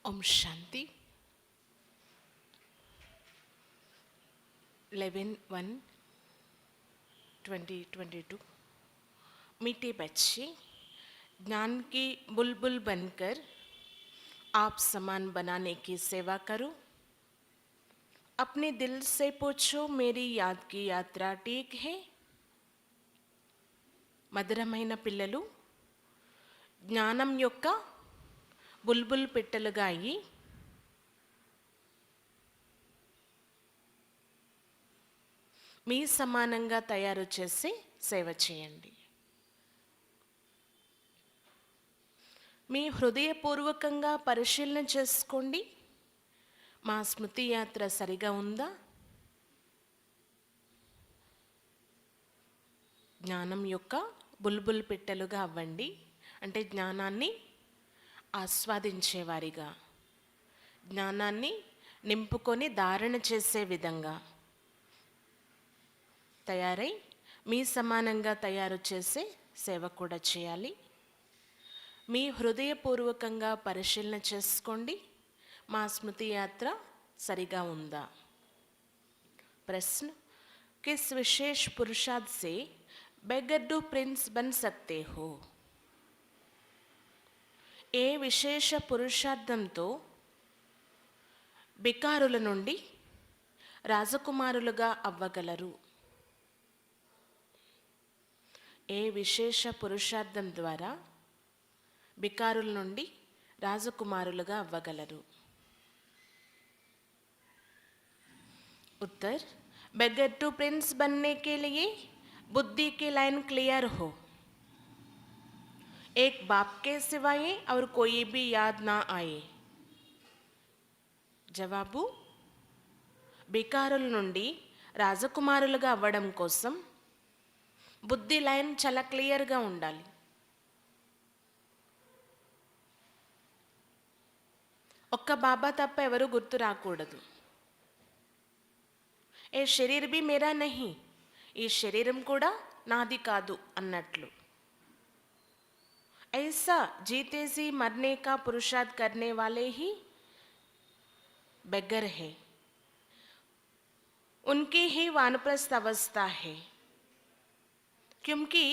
ओम शांति 11/1/2022। मीठे बच्चे, ज्ञान की बुलबुल बनकर आप समान बनाने की सेवा करो। अपने दिल से पूछो, मेरी याद की यात्रा ठीक है? మధురమైన పిల్లలు జ్ఞానం యొక్క బుల్బుల్ పిట్టలుగా అయ్యి మీ సమానంగా తయారు చేసి సేవ చేయండి. మీ హృదయపూర్వకంగా పరిశీలన చేసుకోండి. మా స్మృతి యాత్ర సరిగా ఉందా? జ్ఞానం యొక్క బుల్బుల్ పిట్టలుగా అవ్వండి. అంటే జ్ఞానాన్ని ఆస్వాదించేవారిగా, జ్ఞానాన్ని నింపుకొని ధారణ చేసే విధంగా తయారై మీ సమానంగా తయారు చేసే సేవ కూడా చేయాలి. మీ హృదయపూర్వకంగా పరిశీలన చేసుకోండి. మా స్మృతి యాత్ర సరిగా ఉందా? ప్రశ్న, किस विशेष पुरुषार्थ से बेगर टू प्रिंस बन सकते हो? ఏ విశేష పురుషార్థంతో బికారుల నుండి రాజకుమారులుగా అవ్వగలరు? ఏ విశేష పురుషార్థం ద్వారా బికారుల నుండి రాజకుమారులుగా అవ్వగలరు? उत्तर, बेगर टू प्रिंस बनने के लिए बुद्धि की लाइन क्लियर हो, एक बाप के सिवाय और कोई भी याद ना आए. జవాబు, బికారుల నుండి రాజకుమారులుగా అవ్వడం కోసం బుద్ధి లైన్ చాలా క్లియర్గా ఉండాలి. ఒక్క బాబా తప్ప ఎవరు గుర్తు రాకూడదు. ఏ శరీర్ भी मेरा नहीं, ఈ శరీరం కూడా నాది కాదు అన్నట్లు. ऐसा जीते जी मरने का पुरुषार्थ करने वाले ही बेगर है, उनकी ही वानप्रस्थ अवस्था है. क्योंकि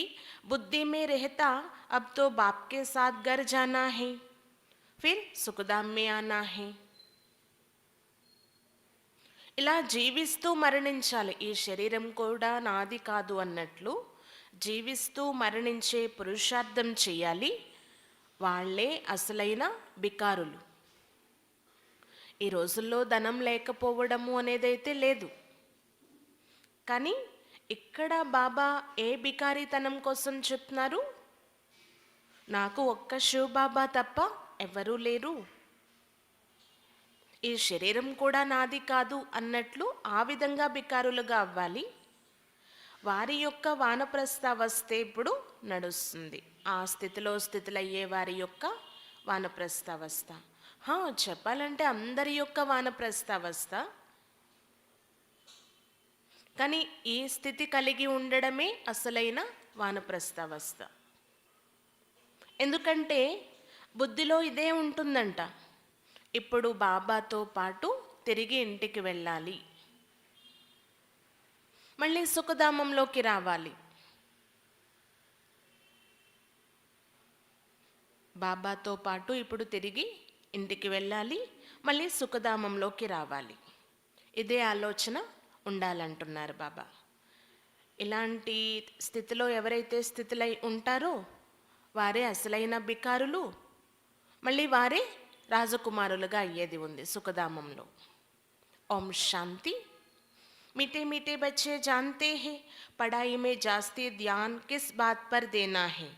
बुद्धि में रहता अब तो बाप के साथ घर जाना है, फिर सुखधाम में आना है. ఇలా జీవిస్తూ మరణించాలి. ఈ శరీరం కూడా నాది కాదు అన్నట్లు జీవిస్తూ మరణించే పురుషార్థం చేయాలి. వాళ్ళే అసలైన బికారులు. ఈ రోజుల్లో ధనం లేకపోవడము అనేదైతే లేదు. కానీ ఇక్కడ బాబా ఏ బికారితనం కోసం చెప్తున్నారు? నాకు ఒక్క శివ బాబా తప్ప ఎవరూ లేరు, ఈ శరీరం కూడా నాది కాదు అన్నట్లు ఆ విధంగా బికారులుగా అవ్వాలి. వారి యొక్క వానప్రస్థావస్థ ఇప్పుడు నడుస్తుంది. ఆ స్థితిలయ్యే వారి యొక్క వానప్రస్థావస్థ. చెప్పాలంటే అందరి యొక్క వానప్రస్థావస్థ. కానీ ఈ స్థితి కలిగి ఉండడమే అసలైన వానప్రస్థావస్థ. ఎందుకంటే బుద్ధిలో ఇదే ఉంటుందంట, ఇప్పుడు బాబాతో పాటు తిరిగి ఇంటికి వెళ్ళాలి, మళ్ళీ సుఖధామంలోకి రావాలి. బాబాతో పాటు ఇప్పుడు తిరిగి ఇంటికి వెళ్ళాలి, మళ్ళీ సుఖధామంలోకి రావాలి. ఇదే ఆలోచన ఉండాలంటున్నారు బాబా. ఇలాంటి స్థితిలో ఎవరైతే స్థితిలై ఉంటారో వారే అసలైన బికారులు, మళ్ళీ వారే రాజకుమారులుగా అయ్యేది ఉంది సుఖధామంలో. ఓం శాంతి. मीठे मीठे बच्चे जानते हैं पढ़ाई में जास्ती ध्यान किस बात पर देना है?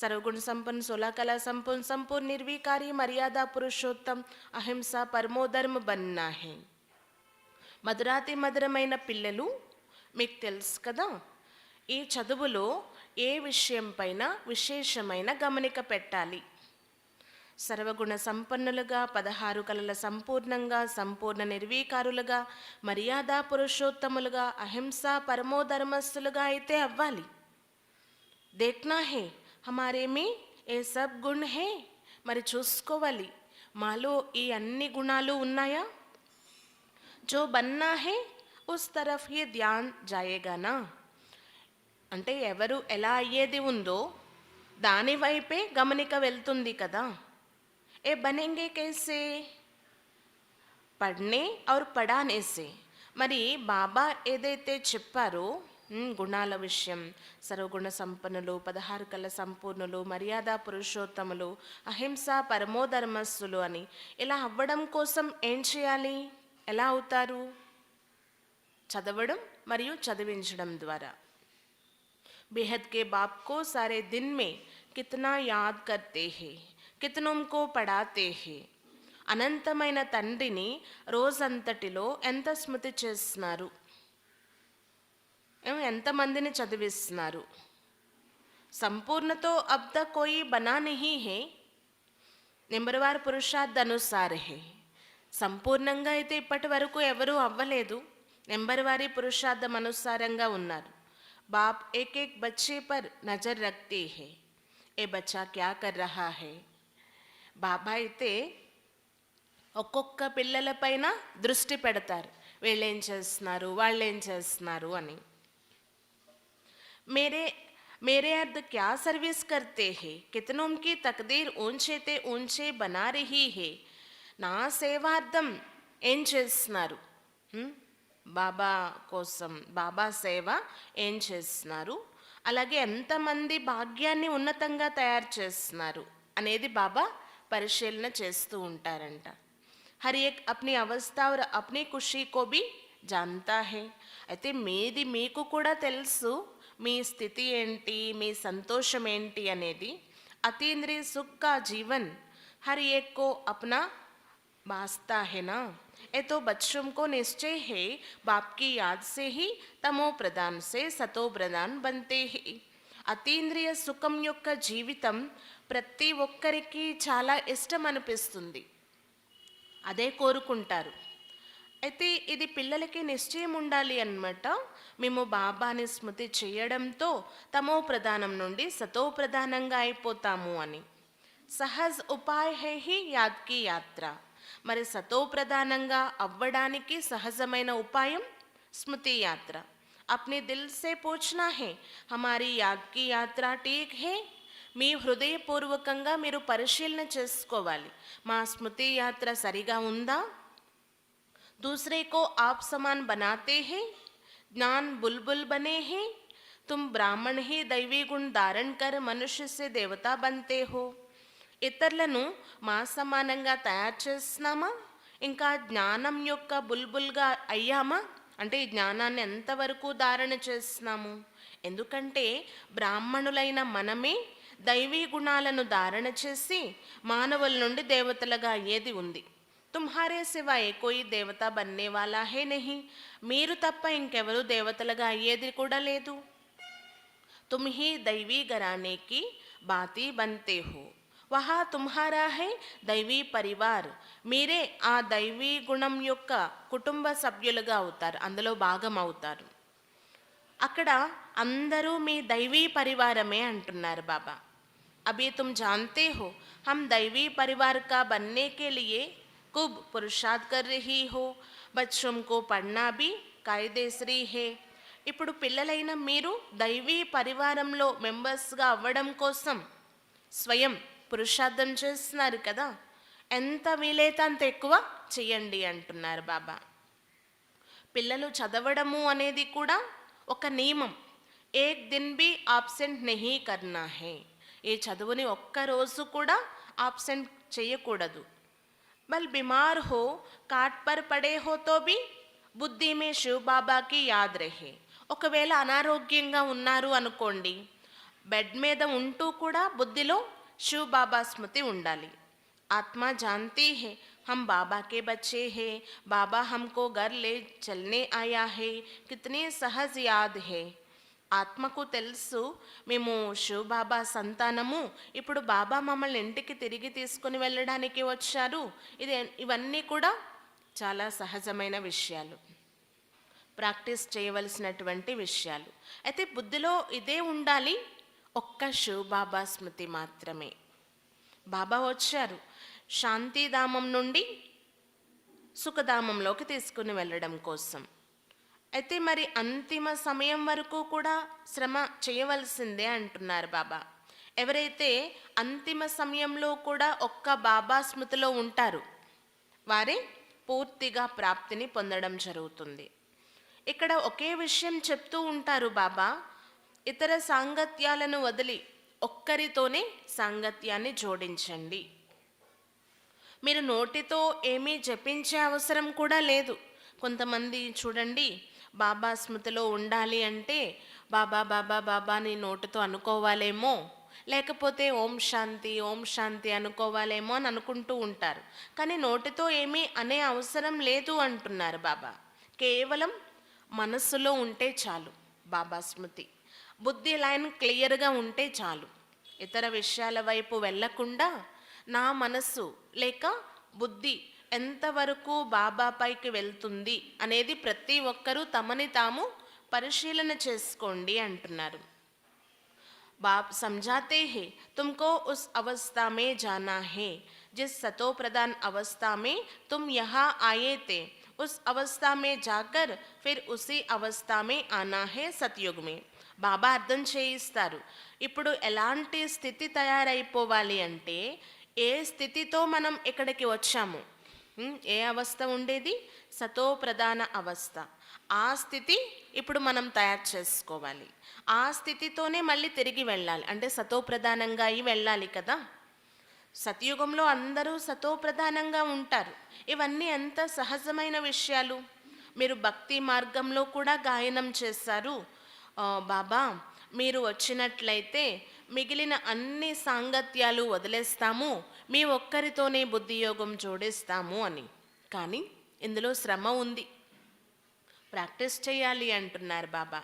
सर्वगुण संपन्न, 16 कला संपूर्ण, संपूर्ण निर्विकारी, मर्यादा पुरुषोत्तम, अहिंसा परमोधर्म बनना है. మధురాతి మధురమైన పిల్లలు, మీకు తెలుసు కదా, ఈ చదువులో ఏ విషయం పైన విశేషమైన గమనిక పెట్టాలి. సర్వగుణ సంపన్నులుగా, 16 కళల సంపూర్ణంగా, సంపూర్ణ నిర్వీకారులుగా, మర్యాదా పురుషోత్తములుగా, అహింస పరమోధర్మస్థులుగా అయితే అవ్వాలి. देखना है हमारे में ఏ సబ్ గుణ్ హే, మరి చూసుకోవాలి మాలో ఈ అన్ని గుణాలు ఉన్నాయా? जो बनना है उस तरफ ही ध्यान जाएगा ना. అంటే ఎవరు ఎలా అయ్యేది ఉందో దాని వైపే గమనిక వెళ్తుంది కదా. ఏ బనేంగే कैसे? పढ़ने और पढ़ाने से. మరి బాబా ఏదైతే చెప్పారో గుణాల విషయం, సర్వగుణ సంపన్నులు, 16 కళ సంపూర్ణులు, మర్యాద పురుషోత్తములు, అహింస పరమోధర్మస్సులు అని ఇలా అవ్వడం కోసం ఏం చేయాలి? ఎలా అవుతారు? చదవడం మరియు చదివించడం ద్వారా. बेहद के बाप को सारे दिन में कितना याद करते हैं, कितनों को पढ़ाते हैं. అనంతమైన తండ్రిని రోజంతటిలో ఎంత స్మృతి చేస్తున్నారు, ఎంతమందిని చదివిస్తున్నారు? సంపూర్ణతో అబ్ తక్ కోయి బనా నహీ హే, నెంబర్వార్ పురుషార్థ్ అనుసార్ హే. సంపూర్ణంగా అయితే ఇప్పటి వరకు ఎవరూ అవ్వలేదు, నెంబర్ వారి పురుషార్థం అనుసారంగా ఉన్నారు. బాప్ ఏక్ ఏక్ బచ్చే పర్ నజర్ రఖతే హే, ఏ బచ్చా క్యా కర్ రహా హే. బాబా అయితే ఒక్కొక్క పిల్లలపైన దృష్టి పెడతారు, వీళ్ళేం చేస్తున్నారు, వాళ్ళేం చేస్తున్నారు అని. मेरे अर्ध क्या सर्विस करते हैं, कितनों की तकदीर ऊंचे ते ऊंचे बना रही है. నా సేవార్థం ఏం చేస్తున్నారు? బాబా కోసం బాబా సేవ ఏం చేస్తున్నారు? అలాగే ఎంతమంది భాగ్యాన్ని ఉన్నతంగా తయారు చేస్తున్నారు అనేది బాబా పరిశీలన చేస్తూ ఉంటారంట. హర్ ఏక్ అప్ని అవస్థ और अपनी खुशी को भी जानता है. అయితే మీది మీకు కూడా తెలుసు మీ స్థితి ఏంటి, మీ సంతోషం ఏంటి అనేది. అతీంద్రియ సుఖ కా జీవన్ हर एक को अपना बासता है ना. ये तो बच्चों को निश्चय है बाप की याद से ही तमो प्रधान से सतो प्रधान बनते हैं. అతీంద్రియ సుఖం యొక్క జీవితం ప్రతి ఒక్కరికి చాలా ఇష్టం అనిపిస్తుంది, అదే కోరుకుంటారు. అయితే ఇది పిల్లలకి నిశ్చయం ఉండాలి అన్నమాట. మేము బాబాని స్మృతి చేయడంతో తమో ప్రధానం నుండి సతో ప్రధానంగా అయిపోతాము అని. సహజ్ ఉపాయ హై హి యాద్ కి యాత్ర. మరి సతో ప్రధానంగా అవ్వడానికి సహజమైన ఉపాయం స్మృతి యాత్ర. అప్నే దిల్ సే పూఛనా హై హమారీ యాద్ కి యాత్ర ఠీక్ హై. మీ హృదయపూర్వకంగా మీరు పరిశీలన చేసుకోవాలి, మా స్మృతి యాత్ర సరిగా ఉందా? दूसरे को आप समान बनाते हैं, ज्ञान बुलबुल बने हैं. तुम ब्राह्मण ही दैवी गुण धारण कर मनुष्य से देवता बनते हो. ఇతరులను మా సమానంగా తయారు చేస్తున్నామా, ఇంకా జ్ఞానం యొక్క బుల్బుల్గా అయ్యామా? అంటే ఈ జ్ఞానాన్ని ఎంతవరకు ధారణ చేస్తున్నాము? ఎందుకంటే బ్రాహ్మణులైన మనమే దైవీ గుణాలను ధారణ చేసి మానవుల నుండి దేవతలుగా అయ్యేది ఉంది. తుమ్హారే సివాయే కోయి దేవత బన్నే వాలా హే నహీ. మీరు తప్ప ఇంకెవరు దేవతలుగా అయ్యేది కూడా లేదు. తుమ్ హీ దైవీ ఘరానే కి బాతీ బన్తే హో. వహా తుమ్హారా హై దైవీ పరివార్. మీరే ఆ దైవీ గుణం యొక్క కుటుంబ సభ్యులుగా అవుతారు, అందులో భాగం అవుతారు. అక్కడ అందరూ మీ దైవీ పరివారమే అంటున్నారు బాబా. అభి తుమ్ జాన్తే హో హమ్ దైవీ పరివార్ కా బన్నే కే లియే खूब पुरुषार्थ कर रही हो. बच्चों को पढ़ना भी कायदेसरी है. ఇప్పుడు పిల్లలైన మీరు దైవీ పరివారంలో మెంబర్స్గా అవ్వడం కోసం స్వయం పురుషార్థం చేస్తున్నారు కదా. ఎంత వీలైతే అంత ఎక్కువ చేయండి అంటున్నారు బాబా. పిల్లలు చదవడము అనేది కూడా ఒక నియమం. ఏక్ దిన్ బి ఆబ్సెంట్ నహీ కర్నా హే. ఈ చదువుని ఒక్కరోజు కూడా ఆబ్సెంట్ చేయకూడదు. బల్ बीमार हो काट पर पड़े हो तो भी బుద్ధి మే శివ్ బాబాకి యాద్ రహే. ఒకవేళ అనారోగ్యంగా ఉన్నారు అనుకోండి, బెడ్ మీద ఉంటూ కూడా బుద్ధిలో శివ్ బాబా స్మృతి ఉండాలి. ఆత్మ జాన్తీ హే हम बाबा के बच्चे हैं, बाबा हमको घर ले चलने आया है. कितनी सहज याद है. ఆత్మకు తెలుసు మేము శివబాబా సంతానము, ఇప్పుడు బాబా మమ్మల్ని ఇంటికి తిరిగి తీసుకుని వెళ్ళడానికి వచ్చారు. ఇవన్నీ కూడా చాలా సహజమైన విషయాలు, ప్రాక్టీస్ చేయవలసినటువంటి విషయాలు. అయితే బుద్ధిలో ఇదే ఉండాలి, ఒక్క శివబాబా స్మృతి మాత్రమే. బాబా వచ్చారు, శాంతిధామం నుండి సుఖధామంలోకి తీసుకుని వెళ్ళడం కోసం. అయితే మరి అంతిమ సమయం వరకు కూడా శ్రమ చేయవలసిందే అంటున్నారు బాబా. ఎవరైతే అంతిమ సమయంలో కూడా ఒక్క బాబా స్మృతిలో ఉంటారు వారే పూర్తిగా ప్రాప్తిని పొందడం జరుగుతుంది. ఇక్కడ ఒకే విషయం చెప్తూ ఉంటారు బాబా, ఇతర సాంగత్యాలను వదిలి ఒక్కరితోనే సాంగత్యాన్ని జోడించండి. మీరు నోటితో ఏమీ జపించే అవసరం కూడా లేదు. కొంతమంది చూడండి, బాబా స్మృతిలో ఉండాలి అంటే బాబా బాబా బాబా నీ నోటితో అనుకోవాలేమో, లేకపోతే ఓం శాంతి అనుకోవాలేమో అని అనుకుంటూ ఉంటారు. కానీ నోటితో ఏమీ అనే అవసరం లేదు అంటున్నారు బాబా. కేవలం మనస్సులో ఉంటే చాలు బాబా స్మృతి. బుద్ధి లైన్ క్లియర్గా ఉంటే చాలు. ఇతర విషయాల వైపు వెళ్ళకుండా నా మనస్సు లేక బుద్ధి ఎంతవరకు బాబాపైకి వెళ్తుంది అనేది ప్రతి ఒక్కరూ తమని తాము పరిశీలన చేసుకోండి అంటున్నారు. बाप समझाते हैं तुमको उस अवस्था में जाना है जिस सतो प्रधान अवस्था में तुम यहाँ आए थे, उस अवस्था में जाकर फिर उसी अवस्था में आना है सतयुग में. బాబా అర్థం చేయిస్తారు. ఇప్పుడు ఎలాంటి స్థితి తయారైపోవాలి అంటే ఏ స్థితితో మనం ఇక్కడికి వచ్చాము, ఏ అవస్థ ఉండేది, సతో ప్రధాన అవస్థ. ఆ స్థితి ఇప్పుడు మనం తయారు చేసుకోవాలి. ఆ స్థితితోనే మళ్ళీ తిరిగి వెళ్ళాలి. అంటే సతోప్రధానంగా అయి వెళ్ళాలి కదా. సతయుగంలో అందరూ సతోప్రధానంగా ఉంటారు. ఇవన్నీ ఎంత సహజమైన విషయాలు. మీరు భక్తి మార్గంలో కూడా గాయనం చేశారు, బాబా మీరు వచ్చినట్లయితే మిగిలిన అన్ని సాంగత్యాలు వదిలేస్తాము, మీ ఒక్కరితోనే బుద్ధియోగం జోడిస్తాము అని. కానీ ఇందులో శ్రమ ఉంది, ప్రాక్టీస్ చేయాలి అంటున్నారు బాబా.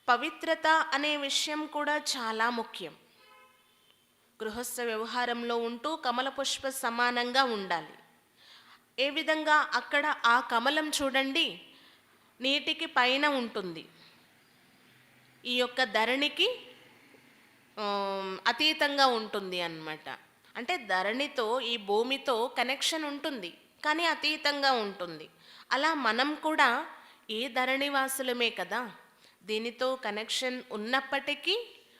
పవిత్రత అనే విషయం కూడా చాలా ముఖ్యం. గృహస్థ వ్యవహారంలో ఉంటూ కమల పుష్ప సమానంగా ఉండాలి. ఏ విధంగా? అక్కడ ఆ కమలం చూడండి నీటికి పైన ఉంటుంది, ఈ యొక్క ధరణికి అతీతంగా ఉంటుంది అన్నమాట. అంటే ధరణితో ఈ భూమితో కనెక్షన్ ఉంటుంది కానీ అతీతంగా ఉంటుంది. అలా మనం కూడా ఈ ధరణివాసులమే కదా, దీనితో కనెక్షన్ ఉన్నప్పటికీ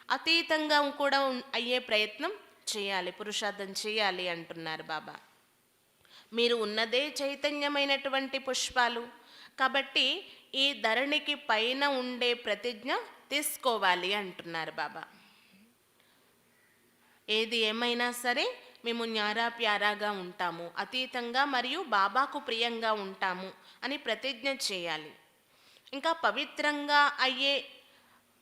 అతీతంగా కూడా అయ్యే ప్రయత్నం చేయాలి, పురుషార్థం చేయాలి అంటున్నారు బాబా. మీరు ఉన్నదే చైతన్యమైనటువంటి పుష్పాలు కాబట్టి ఈ ధరణికి పైన ఉండే ప్రతిజ్ఞ తీసుకోవాలి అంటున్నారు బాబా. ఏది ఏమైనా సరే మేము న్యారా ప్యారాగా ఉంటాము, అతీతంగా మరియు బాబాకు ప్రియంగా ఉంటాము అని ప్రతిజ్ఞ చేయాలి. ఇంకా పవిత్రంగా అయ్యే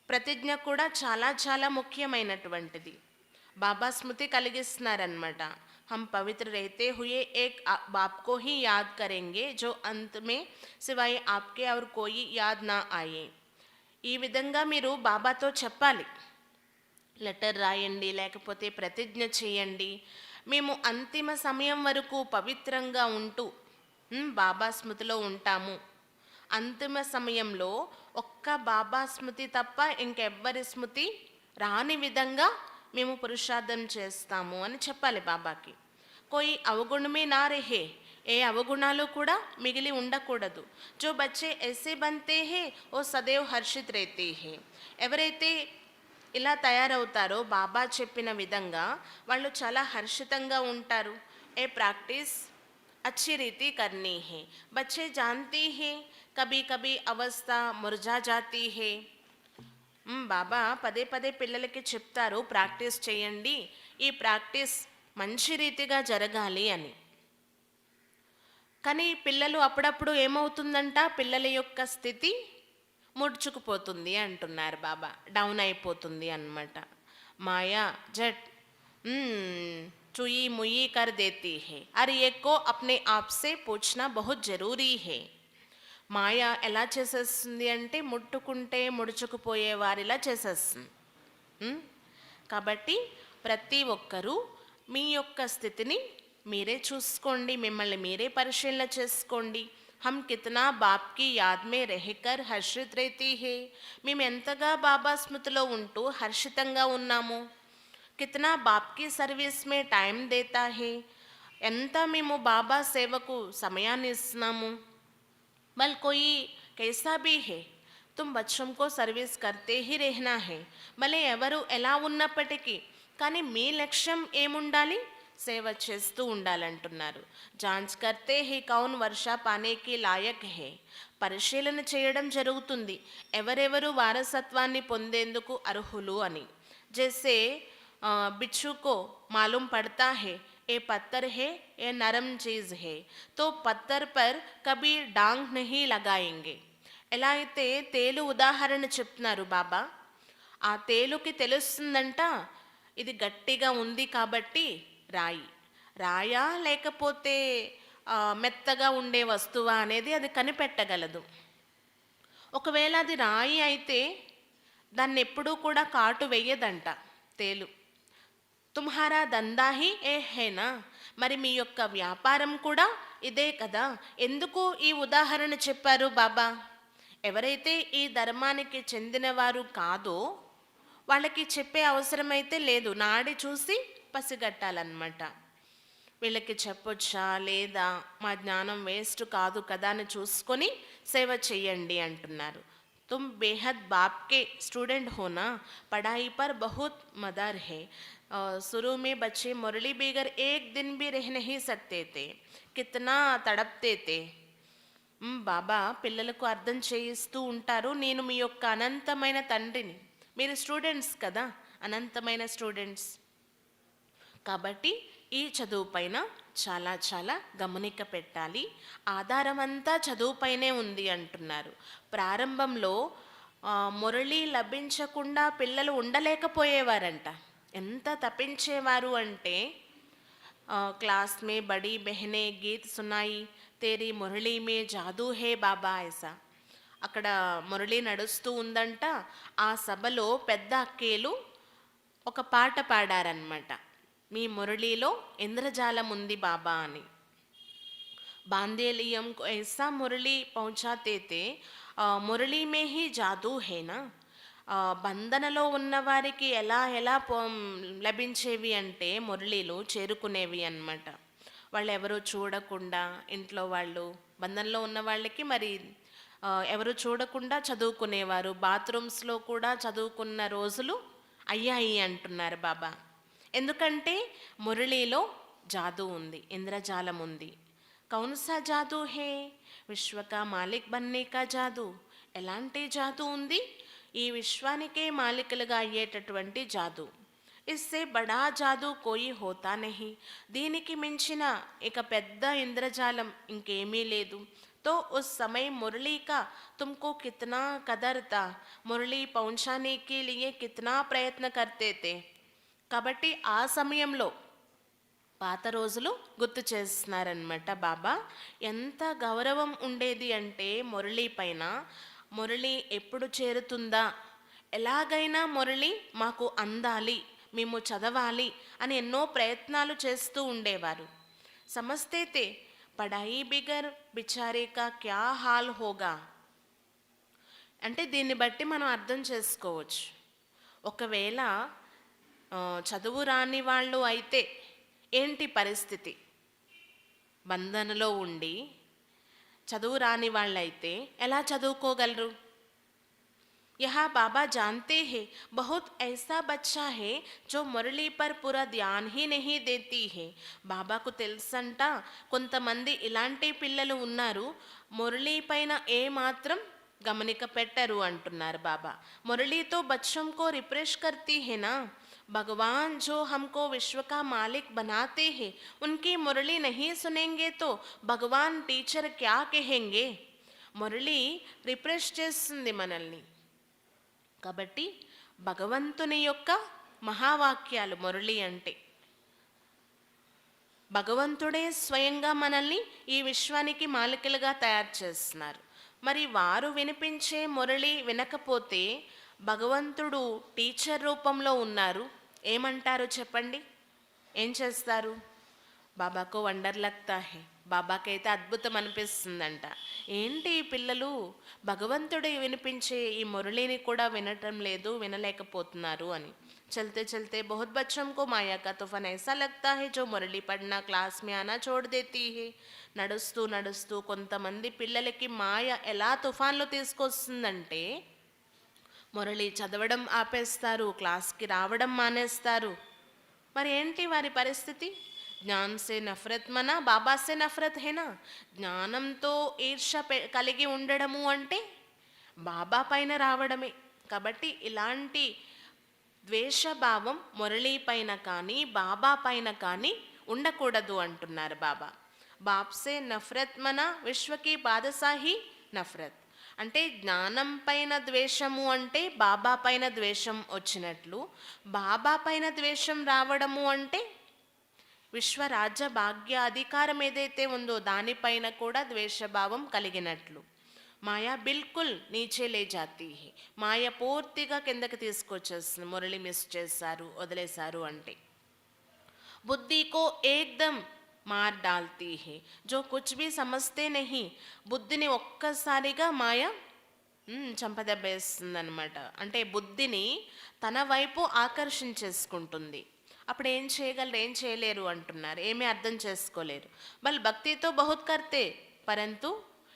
ప్రతిజ్ఞ కూడా చాలా చాలా ముఖ్యమైనటువంటిది. బాబా స్మృతి కలిగిస్తున్నారన్నమాట. हम पवित्र रहते हुए एक बाप को ही याद करेंगे जो अंत में सिवाय आपके और कोई याद ना आए. ఈ విధంగా మీరు బాబాతో చెప్పాలి. లెటర్ రాయండి, లేకపోతే ప్రతిజ్ఞ చేయండి. మేము అంతిమ సమయం వరకు పవిత్రంగా ఉంటూ బాబా స్మృతిలో ఉంటాము. అంతిమ సమయంలో ఒక్క బాబా స్మృతి తప్ప ఇంకెవ్వరి స్మృతి రాని విధంగా మేము పురుషార్థం చేస్తాము అని చెప్పాలి బాబాకి. కోయి అవగుణమే నా రహే, ఏ అవగుణాలు కూడా మిగిలి ఉండకూడదు. జో బచ్చే ऐसे बनते हैं वो सदैव हर्षित रहते हैं. ఎవరైతే ఇలా తయారవుతారో బాబా చెప్పిన విధంగా వాళ్ళు చాలా హర్షితంగా ఉంటారు. ఏ ప్రాక్టీస్ अच्छी रीति करनी है. बच्चे जानते हैं कभी कभी अवस्था मुरझा जाती है. బాబా పదే పదే పిల్లలకి చెప్తారు ప్రాక్టీస్ చేయండి, ఈ ప్రాక్టీస్ మంచి రీతిగా జరగాలి అని. కానీ పిల్లలు అప్పుడప్పుడు ఏమవుతుందంట, పిల్లల యొక్క స్థితి ముడుచుకుపోతుంది అంటున్నారు బాబా, డౌన్ అయిపోతుంది అన్నమాట. మాయా జట్ चुई मुई कर देती है और ये को अपने आप से पूछना बहुत ज़रूरी है. మాయ ఎలా చేసేస్తుంది అంటే ముట్టుకుంటే ముడుచుకుపోయే వారిలా చేసేస్తుంది. కాబట్టి ప్రతి ఒక్కరూ మీ యొక్క స్థితిని మీరే చూసుకోండి, మిమ్మల్ని మీరే పరిశీలన చేసుకోండి. हम कितना बाप की याद में रहकर हर्षित रहती है. మేము ఎంతగా బాబా స్మృతిలో ఉంటూ హర్షితంగా ఉన్నాము. कितना बाप की सर्विस में टाइम देता है. ఎంత మేము బాబా సేవకు సమయాన్ని ఇస్తున్నాము. बल कोई कैसा भी है तुम बच्चों को सर्विस करते ही रहना है. భలే ఎవరు ఎలా ఉన్నప్పటికీ కానీ మీ లక్ష్యం ఏముండాలి? సేవ చేస్తూ ఉండాలంటున్నారు. జాంచ్ కర్తే హే కౌన్ వర్ష పానేకి లాయక్ హే. పరిశీలన చేయడం జరుగుతుంది ఎవరెవరు వారసత్వాన్ని పొందేందుకు అర్హులు అని. జైసే बिच्छू को मालूम पड़ता है ये पत्थर है ये नरम चीज़ है तो पत्थर पर कभी डांग नहीं लगाएंगे. ఎలా అయితే తేలు ఉదాహరణ చెప్తున్నారు బాబా, ఆ తేలుకి తెలుస్తుందంట ఇది గట్టిగా ఉంది కాబట్టి రాయి రాయా లేకపోతే మెత్తగా ఉండే వస్తువా అనేది అది కనిపెట్టగలదు. ఒకవేళ అది రాయి అయితే దాన్ని ఎప్పుడూ కూడా కాటు వేయదంట తేలు. తుమ్హారా దందా హీ ఏ హేనా, మరి మీ యొక్క వ్యాపారం కూడా ఇదే కదా. ఎందుకు ఈ ఉదాహరణ చెప్పారు బాబా? ఎవరైతే ఈ ధర్మానికి చెందినవారు కాదో వాళ్ళకి చెప్పే అవసరమైతే లేదు, నాడి చూసి పసిగట్టాలన్నమాట. వీళ్ళకి చెప్పొచ్చా లేదా, మా జ్ఞానం వేస్ట్ కాదు కదా అని చూసుకొని సేవ చెయ్యండి అంటున్నారు. तुम बेहद बाप के स्टूडेंट हो ना, पढ़ाई पर बहुत मदर है. शुरू में बच्चे मुरली बगैर एक दिन भी रह नहीं सकते थे, कितना तड़पते थे. బాబా పిల్లలకు అర్థం చేయిస్తూ ఉంటారు, నేను మీ యొక్క అనంతమైన తండ్రిని, మీరు స్టూడెంట్స్ కదా, అనంతమైన స్టూడెంట్స్ కాబట్టి ఈ చదువు పైన చాలా చాలా గమనిక పెట్టాలి. ఆధారం అంతా చదువుపైనే ఉంది అంటున్నారు. ప్రారంభంలో మురళి లభించకుండా పిల్లలు ఉండలేకపోయేవారంట. ఎంత తప్పించేవారు అంటే క్లాస్ మే బడి బెహనే గీత్ సునాయి తేరీ మురళీ మే జాదూ హే బాబా ఐసా. అక్కడ మురళి నడుస్తూ ఉందంట, ఆ సభలో పెద్ద అక్కేలు ఒక పాట పాడారనమాట, మీ మురళీలో ఇంద్రజాలం ఉంది బాబా అని. బాందేలియం ఐసా మురళి పౌంచాతే తే మురళీ మే హీ జాదూ హేనా. బంధనలో ఉన్నవారికి ఎలా ఎలా లభించేవి అంటే మురళీలు చేరుకునేవి అన్నమాట. వాళ్ళు ఎవరు చూడకుండా, ఇంట్లో వాళ్ళు బంధంలో ఉన్న వాళ్ళకి మరి ఎవరు చూడకుండా చదువుకునేవారు. బాత్రూమ్స్లో కూడా చదువుకున్న రోజులు అయ్యాయి అంటున్నారు బాబా. ఎందుకంటే మురళీలో జాదూ ఉంది, ఇంద్రజాలం ఉంది. కౌన్సా జాదూ హే, విశ్వకా మాలిక్ బన్నేకా జాదూ. ఎలాంటి జాదూ ఉంది? ఈ విశ్వానికే మాలికలుగా అయ్యేటటువంటి జాదూ. ఇస్సే బడా జాదూ కోయి హోతా నహీ. దీనికి మించిన ఇక పెద్ద ఇంద్రజాలం ఇంకేమీ లేదు. तो उस समय मुरली का तुमको कितना कदर था, मुरली पहुंचाने के लिए कितना प्रयत्न करते थे. కాబట్టి ఆ సమయంలో పాత రోజులు గుర్తు చేస్తున్నారనమాట బాబా. ఎంత గౌరవం ఉండేది అంటే మురళి పైన, మురళి ఎప్పుడు చేరుతుందా, ఎలాగైనా మురళి మాకు అందాలి, మేము చదవాలి అని ఎన్నో ప్రయత్నాలు చేస్తూ ఉండేవారు. సమస్తే తే పడాయి బిగర్ బిచారే కా క్యా హాల్ హోగా. అంటే దీన్ని బట్టి మనం అర్థం చేసుకోవచ్చు, ఒకవేళ చదువు రాని వాళ్ళు అయితే ఏంటి పరిస్థితి. బంధనలో ఉండి చదువు రాని వాళ్ళైతే ఎలా చదువుకోగలరు? यहाँ बाबा जानते हैं बहुत ऐसा बच्चा है जो मुरली पर पूरा ध्यान ही नहीं देती है. బాబాకు తెలుసంట కొంతమంది ఇలాంటి పిల్లలు ఉన్నారు, మురళీ పైన ఏ మాత్రం గమనిక పెట్టరు అంటున్నారు బాబా. మురళీ తో बच्चों को रिफ्रेश करती है ना. भगवान जो हमको विश्व का मालिक बनाते हैं उनकी मुरली नहीं सुनेंगे तो भगवान टीचर क्या कहेंगे. మురళి రిఫ్రెష్ చేస్తుంది మనల్ని. కాబట్టి భగవంతుని యొక్క మహావాక్యాలు మురళి అంటే, భగవంతుడే స్వయంగా మనల్ని ఈ విశ్వానికి మాలికలుగా తయారు చేస్తున్నారు. మరి వారు వినిపించే మురళి వినకపోతే భగవంతుడు టీచర్ రూపంలో ఉన్నారు, ఏమంటారు చెప్పండి? ఏం చేస్తారు? బాబాకు వండర్ లగ్తా హై, బాబాకైతే అద్భుతం అనిపిస్తుందంట. ఏంటి ఈ పిల్లలు భగవంతుడు వినిపించే ఈ మురళిని కూడా వినటం లేదు, వినలేకపోతున్నారు అని. చల్తే చల్తే బహుత్ బచ్చం కో మాయా కా తుఫాన్ ఐసా లగ్తా హై జో మురళి పడ్నా క్లాస్ మే ఆనా చోడ్ దేతీ హై. నడుస్తూ నడుస్తూ కొంతమంది పిల్లలకి మాయ ఎలా తుఫాన్లు తీసుకొస్తుందంటే మురళి చదవడం ఆపేస్తారు, క్లాస్కి రావడం మానేస్తారు. మరి ఏంటి వారి పరిస్థితి? జ్ఞాన్ సే నఫరత్ మనా బాబా సే నఫరత్ హేనా. జ్ఞానంతో ఈర్ష కలిగి ఉండడము అంటే బాబా పైన రావడమే. కాబట్టి ఇలాంటి ద్వేషభావం మురళీ పైన కానీ బాబా పైన కానీ ఉండకూడదు అంటున్నారు బాబా. బాప్సే నఫరత్ మనా విశ్వకి బాదసాహి నఫరత్. అంటే జ్ఞానం పైన ద్వేషము అంటే బాబా పైన ద్వేషం వచ్చినట్లు, బాబా పైన ద్వేషం రావడము అంటే విశ్వరాజ్య భాగ్య అధికారం ఏదైతే ఉందో దానిపైన కూడా ద్వేషభావం కలిగినట్లు. మాయా బిల్కుల్ నీచే లే జాతీ హై. మాయ పూర్తిగా కిందకి తీసుకొచ్చేస్తుంది మురళి మిస్ చేశారు, వదిలేశారు అంటే. బుద్ధి కో ఏక్దమ్ మార్ డాల్తీ హై జో కుచ్ భీ సమజ్తే నహీ. బుద్ధిని ఒక్కసారిగా మాయ చంపదెబ్బేస్తుంది అనమాట. అంటే బుద్ధిని తన వైపు ఆకర్షించేసుకుంటుంది. అప్పుడు ఏం చేయగలరు, ఏం చేయలేరు అంటున్నారు, ఏమీ అర్థం చేసుకోలేరు. బల్ భక్తితో బహుత్ కర్తే పరంతు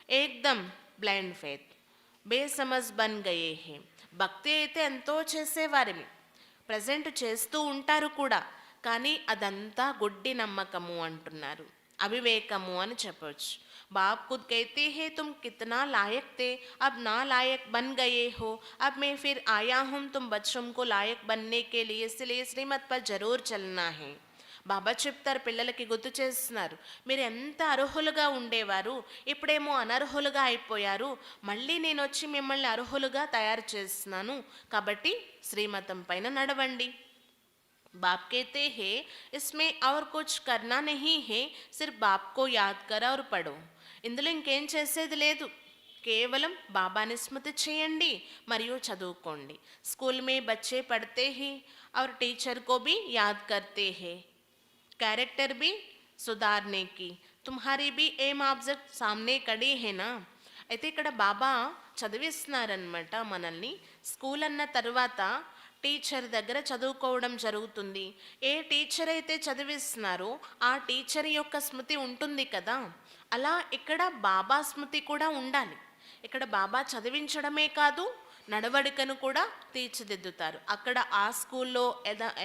ఏక్దమ్ బ్లైండ్ ఫెయిత్ బేసమజ్ బన్ గయే హే. భక్తి అయితే ఎంతో చేసేవారిని, ప్రజెంట్ చేస్తూ ఉంటారు కూడా, కానీ అదంతా గుడ్డి నమ్మకము అంటున్నారు, అవివేకము అని చెప్పవచ్చు. बाप खुद कहते हैं तुम कितना लायक थे, अब ना लायक बन गए हो. अब मैं फिर आया हूँ तुम बच्चों को लायक बनने के लिए, इसलिए श्रीमत पर जरूर चलना है. బాబా చెప్తారు, పిల్లలకి గుర్తు చేస్తున్నారు, మీరు ఎంత అర్హులుగా ఉండేవారు, ఇప్పుడేమో అనర్హులుగా అయిపోయారు, మళ్ళీ నేను వచ్చి మిమ్మల్ని అర్హులుగా తయారు చేస్తున్నాను, కాబట్టి శ్రీమతం పైన నడవండి. बाप कहते हैं इसमें और कुछ करना नहीं है, सिर्फ बाप को याद करो और पढ़ो. ఇందులో ఇంకేం చేసేది లేదు, కేవలం బాబాని స్మృతి చేయండి మరియు చదువుకోండి. స్కూల్ మే బच्चे पढ़ते हैं और टीचर को भी याद करते हैं. कैरेक्टर भी सुधारने की तुम्हारी भी एम ऑब्जेक्ट सामने कड़ी है ना. అయితే ఇక్కడ బాబా చదివిస్తున్నారనమాట మనల్ని. స్కూల్ అన్న తర్వాత టీచర్ దగ్గర చదువుకోవడం జరుగుతుంది. ఏ టీచర్ అయితే చదివిస్తున్నారో ఆ టీచర్ యొక్క స్మృతి ఉంటుంది కదా, అలా ఇక్కడ బాబా స్మృతి కూడా ఉండాలి. ఇక్కడ బాబా చదివించడమే కాదు, నడవడికను కూడా తీర్చిదిద్దుతారు. అక్కడ ఆ స్కూల్లో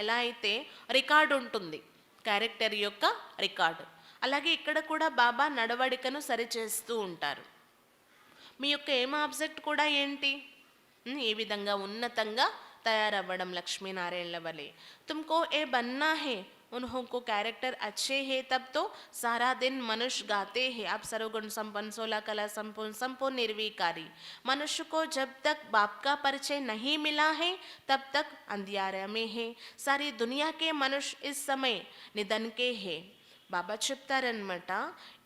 ఎలా అయితే రికార్డు ఉంటుంది, క్యారెక్టర్ యొక్క రికార్డు, అలాగే ఇక్కడ కూడా బాబా నడవడికను సరిచేస్తూ ఉంటారు. మీ యొక్క ఏం ఆబ్జెక్ట్ కూడా ఏంటి, ఈ విధంగా ఉన్నతంగా తయారవ్వడం లక్ష్మీనారాయణల వలె. తుమ్కో ఏ బన్నా హే उन्हों को कैरेक्टर अच्छे हैं तब तो सारा दिन मनुष्य गाते हैं. आप सर्वगुण संपन्न 16 कला संपूर्ण संपूर्ण निर्विकारी. मनुष्य को जब तक बाप का परिचय नहीं मिला है तब तक अंधियारे में है. सारी दुनिया के मनुष्य इस समय निधन के है. బాబా చెప్తారనమాట,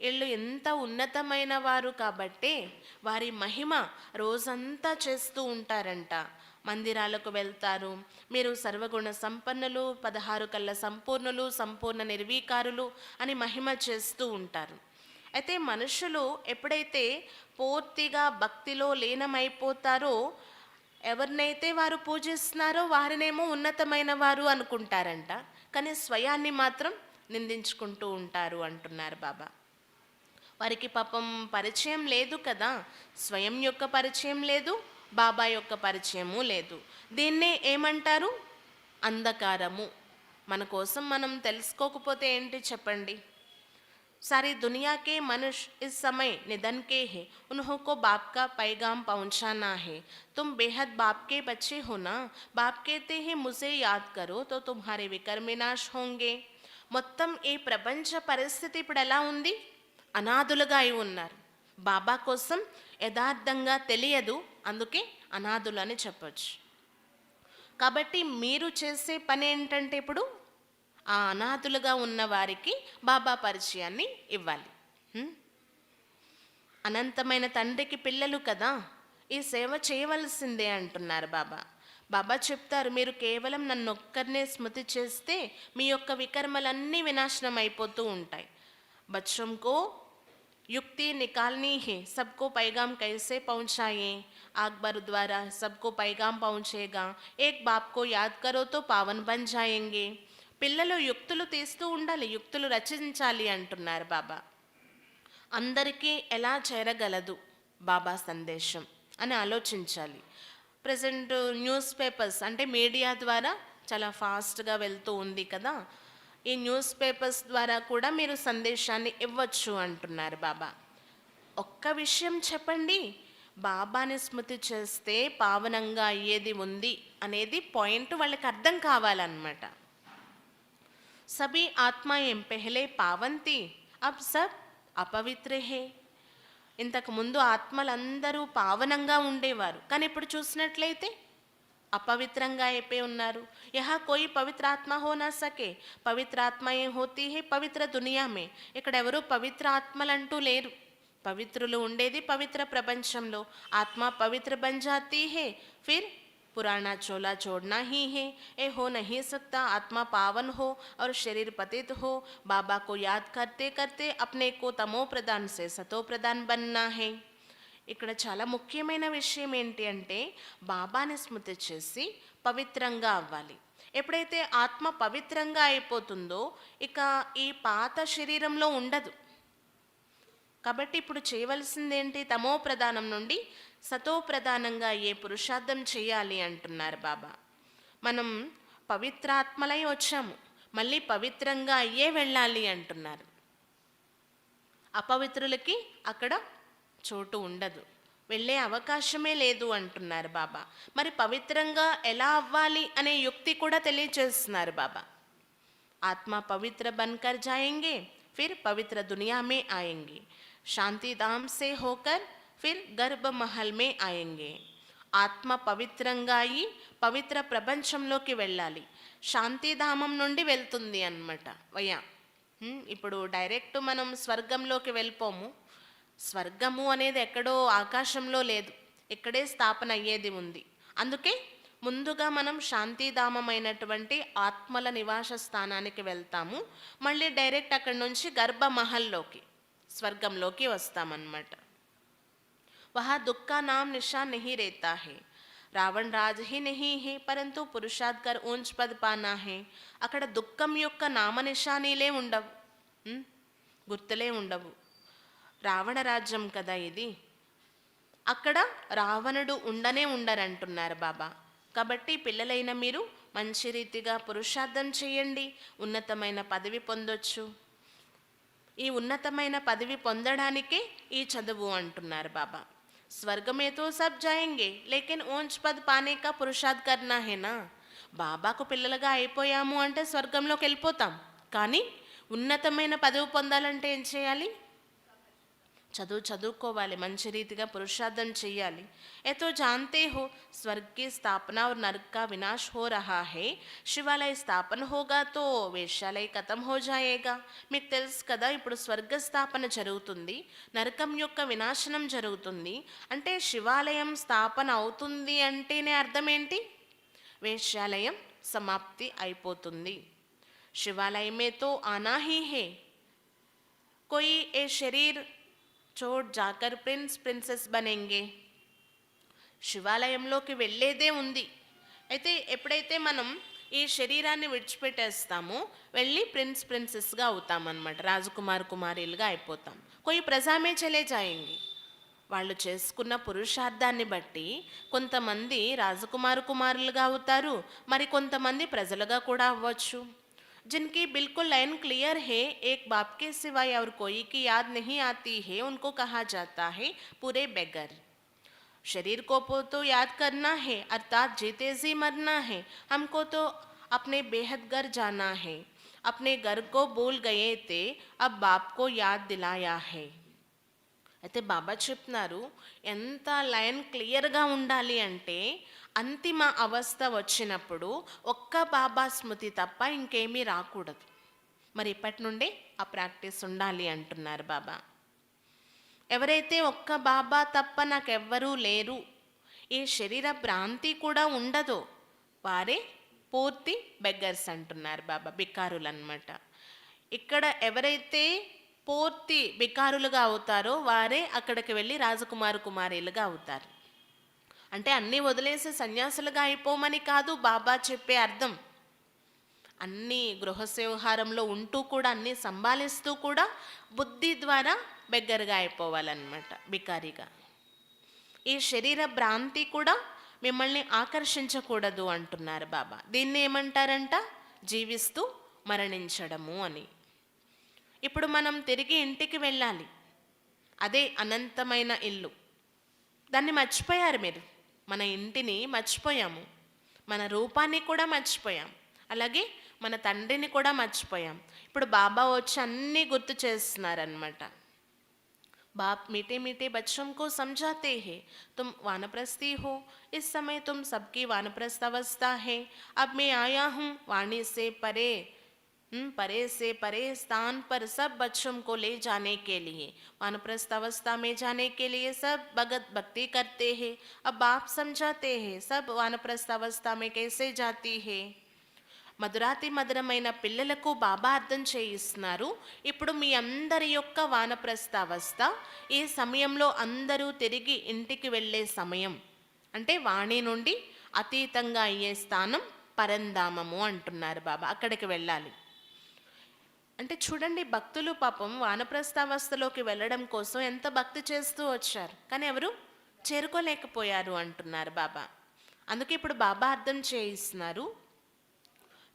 వీళ్ళు ఎంత ఉన్నతమైన వారు కాబట్టే వారి మహిమ రోజంతా చేస్తూ ఉంటారంట. మందిరాలకు వెళ్తారు, మీరు సర్వగుణ సంపన్నులు, 16 కళ్ళ సంపూర్ణులు, సంపూర్ణ నిర్వీకారులు అని మహిమ చేస్తూ ఉంటారు. అయితే మనుషులు ఎప్పుడైతే పూర్తిగా భక్తిలో లీనమైపోతారో, ఎవరినైతే వారు పూజిస్తున్నారో వారినేమో ఉన్నతమైన వారు అనుకుంటారంట, కానీ స్వయాన్ని మాత్రం నిందించుకుంటూ ఉంటారు అంటున్నారు బాబా. వారికి పాపం పరిచయం లేదు కదా, స్వయం యొక్క పరిచయం లేదు, బాబా యొక్క పరిచయము లేదు. దీన్నే ఏమంటారు, అంధకారము. మన కోసం మనం తెలుసుకోకపోతే ఏంటి చెప్పండి. सारी दुनिया के मनुष्य इस समय निधन के हैं, उन्हों को बाप का पैगाम पहुंचाना है. तुम बेहद बाप के बच्चे हो ना. बाप कहते हैं मुझे याद करो तो तुम्हारे विकर्म विनाश होंगे. మొత్తం ఈ ప్రపంచ పరిస్థితి ఇప్పుడు ఎలా ఉంది, అనాథులుగా అయి ఉన్నారు. బాబా కోసం యథార్థంగా తెలియదు, అందుకే అనాథులు అని చెప్పచ్చు. కాబట్టి మీరు చేసే పని ఏంటంటే ఇప్పుడు ఆ అనాథులుగా ఉన్న వారికి బాబా పరిచయాన్ని ఇవ్వాలి. అనంతమైన తండ్రికి పిల్లలు కదా, ఈ సేవ చేయవలసిందే అంటున్నారు బాబా. బాబా చెప్తారు, మీరు కేవలం నన్ను ఒక్కరినే స్మృతి చేస్తే మీ యొక్క వికర్మలన్నీ వినాశనం అయిపోతూ ఉంటాయి. బచ్చం కో युक्ति निकालनी है, सबको पैगाम कैसे पहुंचाएं, अकबर द्वारा सबको पैगाम पहुंचेगा, एक बाप को याद करो तो पावन बन जाएंगे. పిల్లలు యుక్తులు తీస్తూ ఉండాలి, యుక్తులు రచించాలి అంటున్నారు బాబా. అందరికీ ఎలా చేరగలదు బాబా సందేశం అని ఆలోచించాలి. ప్రజెంట్ న్యూస్ పేపర్స్ అంటే మీడియా ద్వారా చాలా ఫాస్ట్గా వెళ్తూ ఉంది కదా, ఈ న్యూస్ పేపర్స్ ద్వారా కూడా మీరు సందేశాన్ని ఇవ్వచ్చు అంటున్నారు బాబా. ఒక్క విషయం చెప్పండి, బాబాని స్మృతి చేస్తే పావనంగా అయ్యేది ఉంది అనేది పాయింట్ వాళ్ళకి అర్థం కావాలన్నమాట. సభీ ఆత్మాయేం పెహలే పావన్ థీ, అబ్ సబ్ అపవిత్ర హే. ఇంతకుముందు ఆత్మలందరూ పావనంగా ఉండేవారు, కానీ ఇప్పుడు చూసినట్లయితే अपवित्रंगा అయిపోయి ఉన్నారు. యహా కోయి పవిత్ర ఆత్మ హో నా సకే, పవిత్ర ఆత్మ ఏ హోతీ హే పవిత్ర దునియా మే. ఇక్కడ ఎవరు పవిత్ర ఆత్మలంటూ లేరు. పవిత్రులు ఉండేది పవిత్ర ప్రపంచంలో. ఆత్మ పవిత్ర బన్ జాతీ హే, ఫిర్ पुराना चोला छोड़ना ही है, ये हो नहीं सकता. आत्मा पावन हो और शरीर पतित हो. बाबा को याद करते करते अपने को तमो प्रदान से सतो प्रदान बनना है. ఇక్కడ చాలా ముఖ్యమైన విషయం ఏంటి అంటే బాబాని స్మృతి చేసి పవిత్రంగా అవ్వాలి. ఎప్పుడైతే ఆత్మ పవిత్రంగా అయిపోతుందో ఇక ఈ పాత శరీరంలో ఉండదు. కాబట్టి ఇప్పుడు చేయవలసింది ఏంటి, తమో ప్రధానం నుండి సతో ప్రధానంగా ఏ పురుషార్థం చేయాలి అంటున్నారు బాబా. మనం పవిత్రాత్మలై వచ్చాము, మళ్ళీ పవిత్రంగా అయ్యే వెళ్ళాలి అంటున్నారు. అపవిత్రులకి అక్కడ చోటు ఉండదు, వెళ్ళే అవకాశమే లేదు అంటున్నారు బాబా. మరి పవిత్రంగా ఎలా అవ్వాలి అనే యుక్తి కూడా తెలియజేస్తున్నారు బాబా. ఆత్మ పవిత్ర బన్కర్ జాయేంగే, ఫిర్ పవిత్ర దునియా మే ఆయేంగే. శాంతిధామ్ సే హోకర్ ఫిర్ గర్భ మహల్ మే ఆయేంగే. ఆత్మ పవిత్రంగా అయ్యి పవిత్ర ప్రపంచంలోకి వెళ్ళాలి. శాంతిధామం నుండి వెళ్తుంది అన్నమాట వయ్యా. ఇప్పుడు డైరెక్ట్ మనం స్వర్గంలోకి వెళ్ళిపోము. స్వర్గము అనేది ఎక్కడో ఆకాశంలో లేదు, ఇక్కడే స్థాపన అయ్యేది ఉంది. అందుకే ముందుగా మనం శాంతిధామమైనటువంటి ఆత్మల నివాస స్థానానికి వెళ్తాము, మళ్ళీ డైరెక్ట్ అక్కడి నుంచి గర్భమహల్లోకి స్వర్గంలోకి వస్తామన్నమాట. వహా దుఃఖ నామ్ నిషాన్ నహీ రేతా హే, రావణ్ రాజ్ హీ నహీ హే, పరంతు పురుషార్థ్ కర్ ఊంచ్ పద్ పానా హే. అక్కడ దుఃఖం యొక్క నామ నిషానీలే ఉండవు, గుర్తులే ఉండవు. రావణ రాజ్యం కదా ఇది, అక్కడ రావణుడు ఉండనే ఉండరంటున్నారు బాబా. కాబట్టి పిల్లలైన మీరు మంచి రీతిగా పురుషార్థం చేయండి, ఉన్నతమైన పదవి పొందొచ్చు. ఈ ఉన్నతమైన పదవి పొందడానికే ఈ చదువు అంటున్నారు బాబా. స్వర్గమే తో సబ్ జాయేంగే, లేకిన్ ఊంచ్ పద్ పానే కా పురుషార్థ్ కర్నా హేనా. బాబాకు పిల్లలుగా అయిపోయాము అంటే స్వర్గంలోకి వెళ్ళిపోతాం, కానీ ఉన్నతమైన పదవి పొందాలంటే ఏం చేయాలి, చదువుకోవాలి, మంచి రీతిగా పురుషార్థం చెయ్యాలి. ఏతో జాంతే హో స్వర్గ్ की स्थापना और नरक का विनाश हो रहा है, శివాలయ స్థాపన होगा तो వేశ్యాలయ ఖతం हो जाएगा. మీకు తెలుసు కదా, ఇప్పుడు స్వర్గ స్థాపన జరుగుతుంది, నరకం యొక్క వినాశనం జరుగుతుంది. అంటే శివాలయం స్థాపన అవుతుంది అంటేనే అర్థం ఏంటి, వేశ్యాలయం సమాప్తి అయిపోతుంది. శివాలయమే తో ఆనా హీ హే, కోయి ఏ శరీర్ చోట్ జాకర్ ప్రిన్స్ ప్రిన్సెస్ బనేంగే. శివాలయంలోకి వెళ్ళేదే ఉంది. అయితే ఎప్పుడైతే మనం ఈ శరీరాన్ని విడిచిపెట్టేస్తామో వెళ్ళి ప్రిన్స్ ప్రిన్సెస్గా అవుతామన్నమాట, రాజకుమార్ కుమారీలుగా అయిపోతాం. కొయి ప్రజామే చలే జాయేంగి. వాళ్ళు చేసుకున్న పురుషార్థాన్ని బట్టి కొంతమంది రాజకుమార్ కుమారులుగా అవుతారు, మరి కొంతమంది ప్రజలుగా కూడా అవ్వచ్చు. जिनकी बिल्कुल लाइन क्लियर है, एक बाप के सिवाय और कोई की याद नहीं आती है, उनको कहा जाता है पूरे बेगर. शरीर को तो याद करना है, अर्थात जीते जी मरना है. हमको तो अपने बेहद घर जाना है. अपने घर को भूल गए थे, अब बाप को याद दिलाया है. అయితే బాబా చెప్తున్నారు ఎంత లైన్ క్లియర్గా ఉండాలి అంటే అంతిమ అవస్థ వచ్చినప్పుడు ఒక్క బాబా స్మృతి తప్ప ఇంకేమీ రాకూడదు. మరి ఇప్పటి నుండే ఆ ప్రాక్టీస్ ఉండాలి అంటున్నారు బాబా. ఎవరైతే ఒక్క బాబా తప్ప నాకెవ్వరూ లేరు, ఈ శరీర భ్రాంతి కూడా ఉండదో వారే పూర్తి బెగ్గర్స్ అంటున్నారు బాబా, బికారులు అన్నమాట. ఇక్కడ ఎవరైతే పూర్తి బికారులుగా అవుతారో వారే అక్కడికి వెళ్ళి రాజకుమారు కుమారీలుగా అవుతారు. అంటే అన్నీ వదిలేసి సన్యాసులుగా అయిపోమని కాదు బాబా చెప్పే అర్థం. అన్నీ గృహవ్యవహారంలో ఉంటూ కూడా అన్నీ సంభాలిస్తూ కూడా బుద్ధి ద్వారా బెగ్గరగా అయిపోవాలన్నమాట, బికారిగా. ఈ శరీర భ్రాంతి కూడా మిమ్మల్ని ఆకర్షించకూడదు అంటున్నారు బాబా. దీన్ని ఏమంటారంట? జీవిస్తూ మరణించడము అని. ఇప్పుడు మనం తిరిగి ఇంటికి వెళ్ళాలి. అదే అనంతమైన ఇల్లు. దాన్ని మర్చిపోయారు మీరు. మన ఇంటిని మర్చిపోయాము, మన రూపాన్ని కూడా మర్చిపోయాం, అలాగే మన తండ్రిని కూడా మర్చిపోయాం. ఇప్పుడు బాబా వచ్చి అన్నీ గుర్తు చేస్తున్నారనమాట. बाप मीठे मीठे बच्चों को समझाते हैं, तुम वानप्रस्थी हो, इस समय तुम सबकी वानप्रस्थ अवस्था है। अब मैं आया हूँ वाणी से परे, परे से परे स्थान पर सब बच्चों को ले जाने के लिए, वानप्रस्थ अवस्था में जाने के लिए सब भगत भक्ति करते हैं। अब बाप समझाते हैं सब वानप्रस्थ अवस्था में कैसे जाती है। మధురాతి మధురమైన పిల్లలకు బాబా అర్థం చేయిస్తున్నారు. ఇప్పుడు మీ అందరి యొక్క వానప్రస్థ అవస్థ, ఈ సమయంలో అందరూ తిరిగి ఇంటికి వెళ్ళే సమయం. అంటే వాణి నుండి అతీతంగా అయ్యే స్థానం పరంధామము అంటున్నారు బాబా. అక్కడికి వెళ్ళాలి. అంటే చూడండి, భక్తులు పాపం వానప్రస్థావస్థలోకి వెళ్ళడం కోసం ఎంత భక్తి చేస్తూ వచ్చారు, కానీ ఎవరు చేరుకోలేకపోయారు అంటున్నారు బాబా. అందుకే ఇప్పుడు బాబా అర్థం చేయిస్తున్నారు,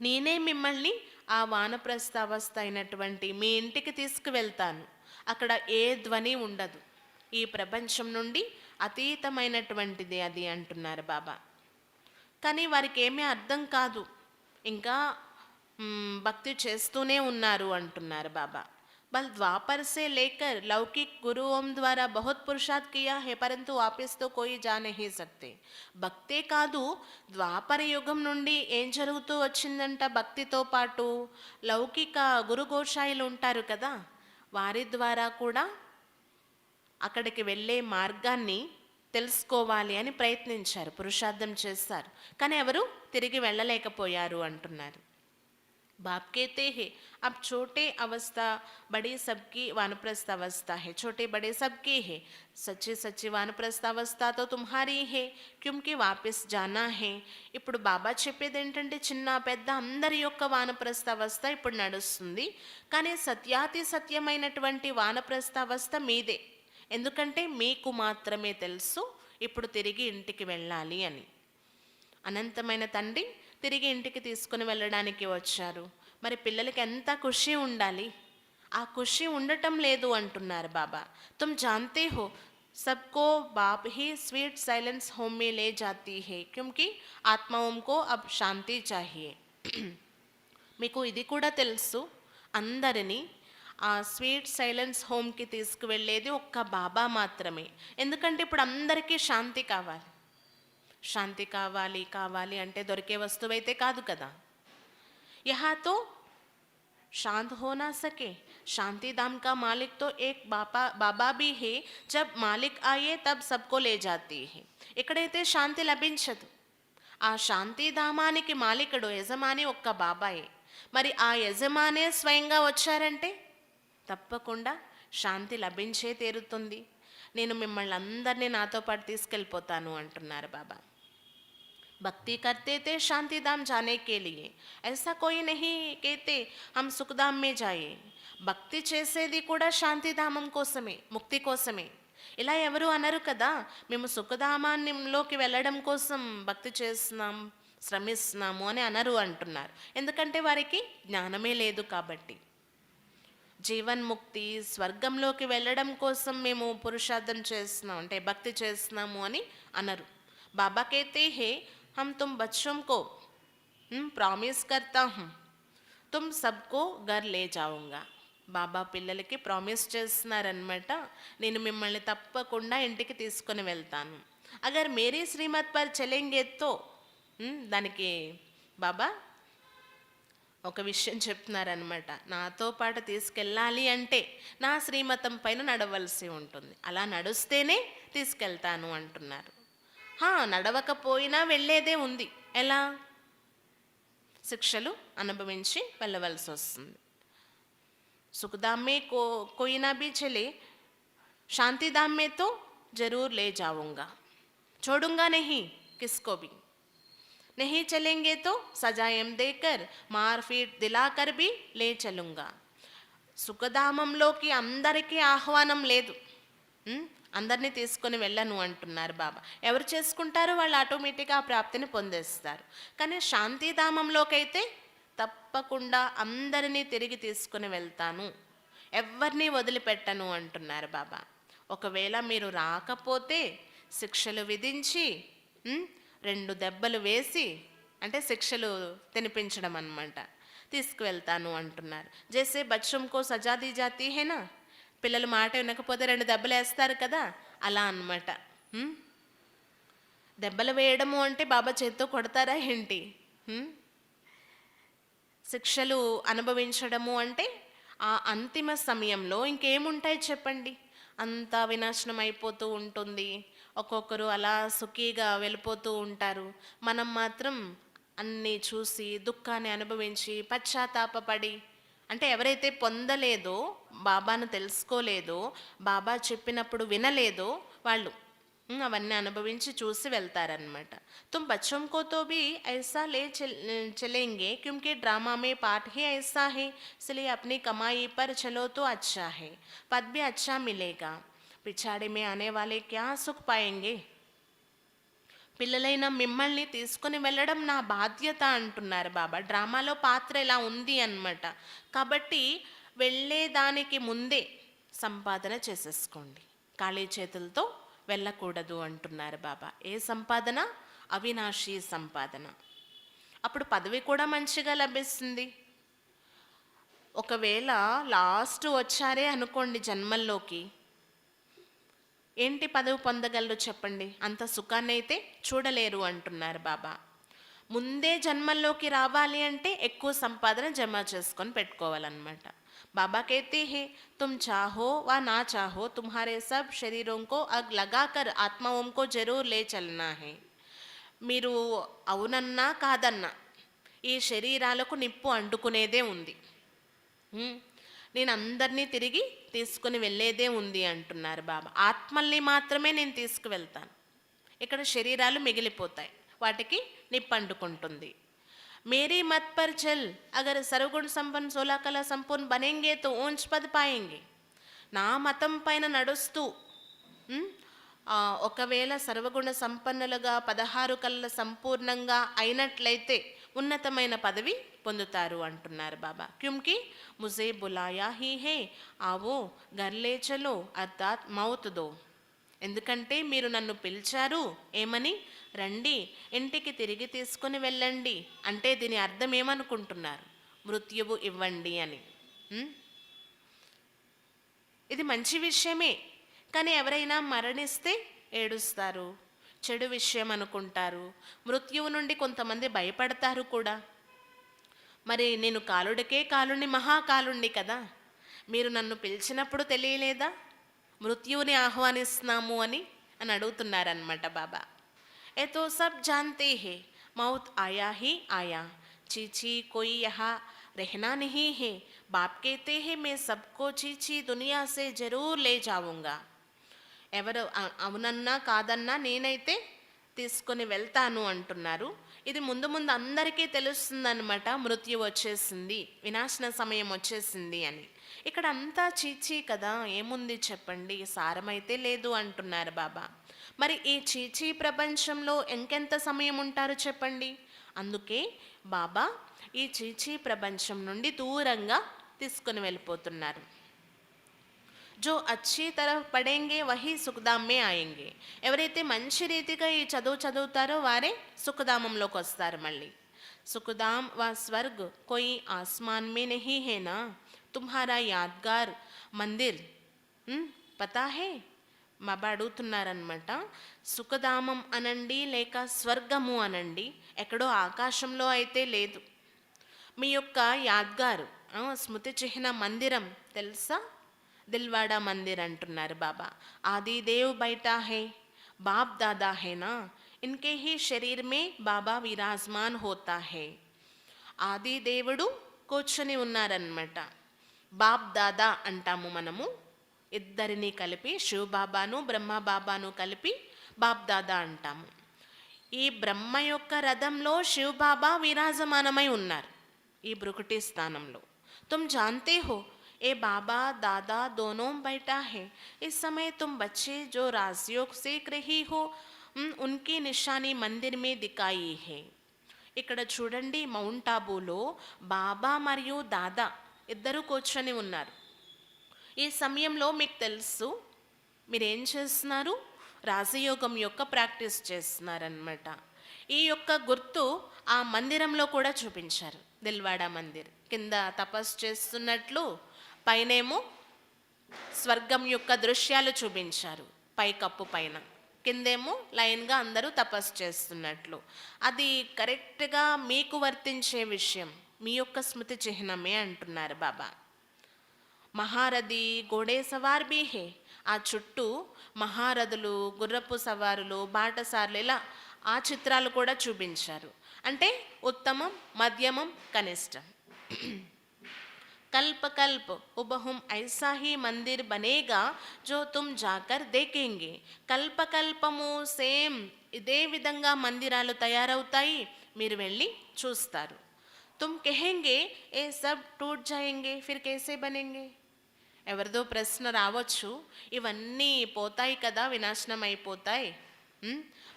నేనే మిమ్మల్ని ఆ వానప్రస్థావస్థ అయినటువంటి మీ ఇంటికి తీసుకువెళ్తాను. అక్కడ ఏ ధ్వని ఉండదు, ఈ ప్రపంచం నుండి అతీతమైనటువంటిది అది అంటున్నారు బాబా. కానీ వారికి ఏమీ అర్థం కాదు, ఇంకా భక్తి చేస్తూనే ఉన్నారు అంటున్నారు బాబా. बल द्वापर से लेकर लौकिक गुरुओं द्वारा बहुत पुरुषार्थ किया है, परंतु वापस तो कोई जा नहीं सकते. భక్తే కాదు, ద్వాపర యుగం నుండి ఏం జరుగుతూ వచ్చిందంట, భక్తితో పాటు లౌకిక గురుగోషాయిలు ఉంటారు కదా, వారి ద్వారా కూడా అక్కడికి వెళ్ళే మార్గాన్ని తెలుసుకోవాలి అని ప్రయత్నించారు, పురుషార్థం చేస్తారు, కానీ ఎవరు తిరిగి వెళ్ళలేకపోయారు అంటున్నారు. बाप कहते हैं अब छोटे अवस्था बड़ी सबकी वानप्रस्थ अवस्था है, छोटे बड़े सबकी है, सच्ची सच्ची वानप्रस्थ अवस्था तो तुम्हारी है, क्योंकि वापस जाना है. ఇప్పుడు బాబా చెప్పేది ఏంటంటే, చిన్న పెద్ద అందరి యొక్క వానప్రస్థ అవస్థ ఇప్పుడు నడుస్తుంది, కానీ సత్యాతి సత్యమైనటువంటి వానప్రస్థ అవస్థ మీదే. ఎందుకంటే మీకు మాత్రమే తెలుసు ఇప్పుడు తిరిగి ఇంటికి వెళ్ళాలి అని. అనంతమైన తండ్రి తిరిగి ఇంటికి తీసుకుని వెళ్ళడానికి వచ్చారు. మరి పిల్లలకి ఎంత ఖుషి ఉండాలి, ఆ ఖుషి ఉండటం లేదు అంటున్నారు బాబా. తుమ్ జాన్తే హో सबको बाप ही स्वीट साइलेंस होम में ले जाती है, क्योंकि आत्माओं को अब शांति चाहिए. మీకు ఇది కూడా తెలుసు, అందరినీ ఆ స్వీట్ సైలెన్స్ హోమ్కి తీసుకువెళ్ళేది ఒక్క బాబా మాత్రమే. ఎందుకంటే ఇప్పుడు అందరికీ శాంతి కావాలి. శాంతి కావాలి కావాలి అంటే దొరికే వస్తువైతే కాదు కదా. यहाँ तो शांत हो ना सके, शांति धाम का मालिक तो एक बाबा भी है, जब मालिक आए तब सबको ले जाती है. ఎక్కడైతే శాంతి లభించదు, ఆ శాంతి ధామానికి మాలికుడు యజమాని ఒక్క బాబాయే. మరి ఆ యజమానే స్వయంగా వచ్చారంటే తప్పకుండా శాంతి లభించే తీరుతుంది. నేను మిమ్మల్ని అందరినీ నాతో పాటు తీసుకెళ్ళిపోతాను అంటున్నారు బాబా. भक्ति करते थे शांति धाम जाने के लिए, ऐसा कोई नहीं कहते हम सुखधाम में जाए. భక్తి చేసేది కూడా శాంతిధామం కోసమే, ముక్తి కోసమే. ఇలా ఎవరు అనరు కదా, మేము సుఖధామాన్నిలోకి వెళ్ళడం కోసం భక్తి చేస్తున్నాం, శ్రమిస్తున్నాము అని అనరు అంటున్నారు. ఎందుకంటే వారికి జ్ఞానమే లేదు కాబట్టి. జీవన్ముక్తి స్వర్గంలోకి వెళ్ళడం కోసం మేము పురుషార్థం చేస్తున్నాం అంటే భక్తి చేస్తున్నాము అని అనరు. బాబా कहते हैं हम तुम बच्चों को प्रॉमिस करता हूँ तुम सबको घर ले जाऊँगा. బాబా పిల్లలకి ప్రామిస్ చేస్తున్నారనమాట, నేను మిమ్మల్ని తప్పకుండా ఇంటికి తీసుకొని వెళ్తాను. అగర్ మేరీ శ్రీమత్ పర్ చలేంగే తో, దానికి బాబా ఒక విషయం చెప్తున్నారనమాట, నాతో పాటు తీసుకెళ్ళాలి అంటే నా శ్రీమతం పైన నడవలసి ఉంటుంది, అలా నడుస్తేనే తీసుకెళ్తాను అంటున్నారు. నడవకపోయినా వెళ్ళేదే ఉంది, ఎలా? శిక్షలు అనుభవించి వెళ్ళవలసి వస్తుంది. सुखधाम में कोई ना भी चले, शांति धाम में तो जरूर ले जाऊंगा, छोड़ूंगा नहीं किसको भी। नहीं चलेंगे तो सजाएं देकर मार पीट दिलाकर भी ले चलूंगा। సుఖధామంలోకి అందరికీ ఆహ్వానం లేదు, అందరినీ తీసుకొని వెళ్ళను అంటున్నారు బాబా. ఎవరు చేసుకుంటారో వాళ్ళు ఆటోమేటిక్గా ఆ ప్రాప్తిని పొందేస్తారు. కానీ శాంతిధామంలోకి అయితే తప్పకుండా అందరినీ తిరిగి తీసుకొని వెళ్తాను, ఎవరిని వదిలిపెట్టను అంటున్నారు బాబా. ఒకవేళ మీరు రాకపోతే శిక్షలు విధించి 2 దెబ్బలు వేసి, అంటే శిక్షలు తినిపించడం అన్నమాట, తీసుకువెళ్తాను అంటున్నారు. జైసే బచ్చంకో సజా దీ జాతీ హే నా, పిల్లలు మాట వినకపోతే 2 దెబ్బలు వేస్తారు కదా, అలా అన్నమాట. దెబ్బలు వేయడము అంటే బాబా చేత్తో కొడతారా ఏంటి? శిక్షలు అనుభవించడము అంటే ఆ అంతిమ సమయంలో ఇంకేముంటాయి చెప్పండి? అంతా వినాశనం అయిపోతూ ఉంటుంది, ఒక్కొక్కరు అలా సుఖీగా వెళ్ళిపోతూ ఉంటారు. మనం మాత్రం అన్నీ చూసి దుఃఖాన్ని అనుభవించి పశ్చాత్తాపపడి, అంటే ఎవరైతే పొందలేదో, బాబాను తెలుసుకోలేదో, బాబా చెప్పినప్పుడు వినలేదో వాళ్ళు అవన్నీ అనుభవించి చూసి వెళ్తారనమాట. तुम बच्चों को तो भी ऐसा ले चलेंगे क्योंकि ड्रामा में पाठ ही ऐसा है, इसलिए अपनी कमाई पर चलो तो अच्छा है, पद भी अच्छा मिलेगा, पिछाड़े में आने वाले क्या सुख पाएंगे. పిల్లలైన మిమ్మల్ని తీసుకొని వెళ్ళడం నా బాధ్యత అంటున్నారు బాబా. డ్రామాలో పాత్ర ఇలా ఉంది అన్నమాట. కాబట్టి వెళ్ళేదానికి ముందే సంపాదన చేసేసుకోండి, ఖాళీ చేతులతో వెళ్ళకూడదు అంటున్నారు బాబా. ఏ సంపాదన? అవినాశీ సంపాదన. అప్పుడు పదవి కూడా మంచిగా లభిస్తుంది. ఒకవేళ లాస్ట్ వచ్చారే అనుకోండి జన్మల్లోకి, ఏంటి పదవి పొందగలరు చెప్పండి? అంత సుఖాన్ని అయితే చూడలేరు అంటున్నారు బాబా. ముందే జన్మల్లోకి రావాలి అంటే ఎక్కువ సంపాదన జమ చేసుకొని పెట్టుకోవాలన్నమాట. बाबा कहते हैं तुम चाहो व ना चाहो तुम्हारे सब शरीरों को आग लगाकर आत्माओं को जरूर ले चलना है. మీరు అవునన్నా కాదన్నా ఈ శరీరాలకు నిప్పు అంటుకునేదే ఉంది, నేను అందరినీ తిరిగి తీసుకుని వెళ్ళేదే ఉంది అంటున్నారు బాబా. ఆత్మల్ని మాత్రమే నేను తీసుకువెళ్తాను, ఇక్కడ శరీరాలు మిగిలిపోతాయి, వాటికి నిప్పు అంటుకుంటుంది. मेरी मत पर चल, अगर सर्वगुण संपन्न 16 कला संपूर्ण बनेंगे तो ऊंच पद पाएंगे. నా మతం పైన నడుస్తూ ఒకవేళ సర్వగుణ సంపన్నులుగా 16 కళల సంపూర్ణంగా అయినట్లయితే ఉన్నతమైన పదవి పొందుతారు అంటున్నారు బాబా. క్యూంకి ముజే బులాయా హీ హే ఆవో గర్లే చలో అర్థాత్ మౌత్ దో. ఎందుకంటే మీరు నన్ను పిలిచారు ఏమని? రండి ఇంటికి తిరిగి తీసుకొని వెళ్ళండి అంటే దీని అర్థం ఏమనుకుంటున్నారు? మృత్యువు ఇవ్వండి అని. ఇది మంచి విషయమే, కానీ ఎవరైనా మరణిస్తే ఏడుస్తారు, చెడు విషయం అనుకుంటారు, మృత్యువు నుండి కొంతమంది భయపడతారు కూడా. మరి నేను కాలుడికే కాలుని, మహాకాలుణ్ణి కదా, మీరు నన్ను పిలిచినప్పుడు తెలియలేదా మృత్యువుని ఆహ్వానిస్తున్నాము అని అడుగుతున్నారనమాట బాబా. ఏ తో సబ్ జాన్తే హే మౌత్ ఆయా హీ ఆయా, చీచీ కోయి యహా रहना नहीं है, बाप कहते हैं मैं सबको चीची दुनिया से जरूर ले जाऊंगा. ఎవరు అవునన్నా కాదన్నా నేనైతే తీసుకొని వెళ్తాను అంటున్నారు. ఇది ముందు ముందు అందరికీ తెలుస్తుందన్నమాట, మృత్యు వచ్చేసింది, వినాశన సమయం వచ్చేసింది అని. ఇక్కడ అంతా చీచీ కదా, ఏముంది చెప్పండి, సారమైతే లేదు అంటున్నారు బాబా. మరి ఈ చీచీ ప్రపంచంలో ఇంకెంత సమయం ఉంటారు చెప్పండి? అందుకే బాబా ఈ చీచీ ప్రపంచం నుండి దూరంగా తీసుకొని వెళ్ళిపోతున్నారు. జో అచ్చీ తరఫ్ పడేంగే వహీ సుఖధామ్ మే ఆయేంగే. ఎవరైతే మంచి రీతిగా ఈ చదువుతారో వారే సుఖధామంలోకి వస్తారు. మళ్ళీ సుఖధామ్ వా స్వర్గ్ కోయి ఆస్మాన్ మే నహీ హే నా, తుమ్హారా యాద్గార్ మందిర్ పతా హే. బాబా అడుగుతున్నారనమాట, సుఖధామం అనండి లేక స్వర్గము అనండి, ఎక్కడో ఆకాశంలో అయితే లేదు. మీ యొక్క యాద్గారు స్మృతి చిహ్న మందిరం తెలుసా? దిల్వాడా మందిర్ అంటున్నారు బాబా. ఆదిదేవ్ బైటా హే, బాప్ దాదా హేనా, ఇన్కే హీ శరీర్ మే బాబా విరాజమాన్ హోతా హే. ఆదిదేవుడు కూర్చొని ఉన్నారన్నమాట, బాప్ దాదా అంటాము మనము. ఇద్దరిని కలిపి శివబాబాను బ్రహ్మబాబాను కలిపి బాప్ దాదా అంటాము. ఈ బ్రహ్మ యొక్క రథంలో శివబాబా విరాజమానమై ఉన్నారు ఈ బ్రుకుటి స్థానంలో. तुम जानते हो ये बाबा दादा दोनों बैठा है। इस समय तुम बच्चे जो राजयोग सीख रही हो उनकी निशानी मंदिर में दिखाई है. ఇక్కడ చూడండి, మౌంట్ ఆబూలో బాబా మరియు దాదా ఇద్దరు కూర్చొని ఉన్నారు. ఈ సమయంలో మీకు తెలుసు మీరేం చేస్తున్నారు, రాజయోగం యొక్క ప్రాక్టీస్ చేస్తున్నారనమాట. ఈ యొక్క గుర్తు ఆ మందిరంలో కూడా చూపించారు. దిల్వాడా మందిర్ కింద తపస్సు చేస్తున్నట్లు, పైనేమో స్వర్గం యొక్క దృశ్యాలు చూపించారు పైకప్పు పైన, కిందేమో లైన్గా అందరూ తపస్సు చేస్తున్నట్లు. అది కరెక్ట్గా మీకు వర్తించే విషయం, మీ యొక్క స్మృతి చిహ్నమే అంటున్నారు బాబా. మహారథి గోడే సవార్ బీ హే, ఆ చుట్టూ మహారథులు, గుర్రపు సవారులు, బాటసార్లు, ఇలా ఆ చిత్రాలు కూడా చూపించారు. అంటే ఉత్తమం, మధ్యమం, కనిష్టం. कल्प कल्प हुबहुम ऐसा ही मंदिर बनेगा जो तुम जाकर देखेंगे. కల్పకల్పము సేమ్ ఇదే విధంగా మందిరాలు తయారవుతాయి, మీరు వెళ్ళి చూస్తారు. तुम कहेंगे ये सब टूट जाएंगे फिर कैसे बनेंगे. ఎవరిదో ప్రశ్న రావచ్చు, ఇవన్నీ పోతాయి కదా, వినాశనం అయిపోతాయి,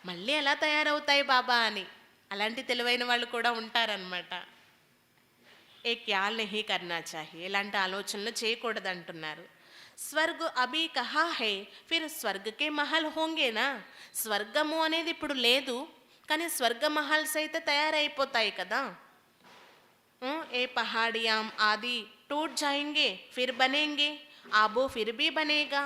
మళ్ళీ ఎలా తయారవుతాయి బాబా అని. అలాంటి తెలివైన వాళ్ళు కూడా ఉంటారనమాట. ఏ ఖ్యాల్ నహీ కర్నా చాహియే, ఇలాంటి ఆలోచనలు చేయకూడదు అంటున్నారు. స్వర్గ్ అభి కహా హై ఫిర్ స్వర్గకే మహల్ హోంగేనా. స్వర్గము అనేది ఇప్పుడు లేదు, కానీ స్వర్గ మహల్స్ అయితే తయారైపోతాయి కదా. ఏ పహాడియాం ఆది టూట్ జాయింగే ఫిర్ బనేంగే, ఆబో ఫిర్ బీ బనేగా.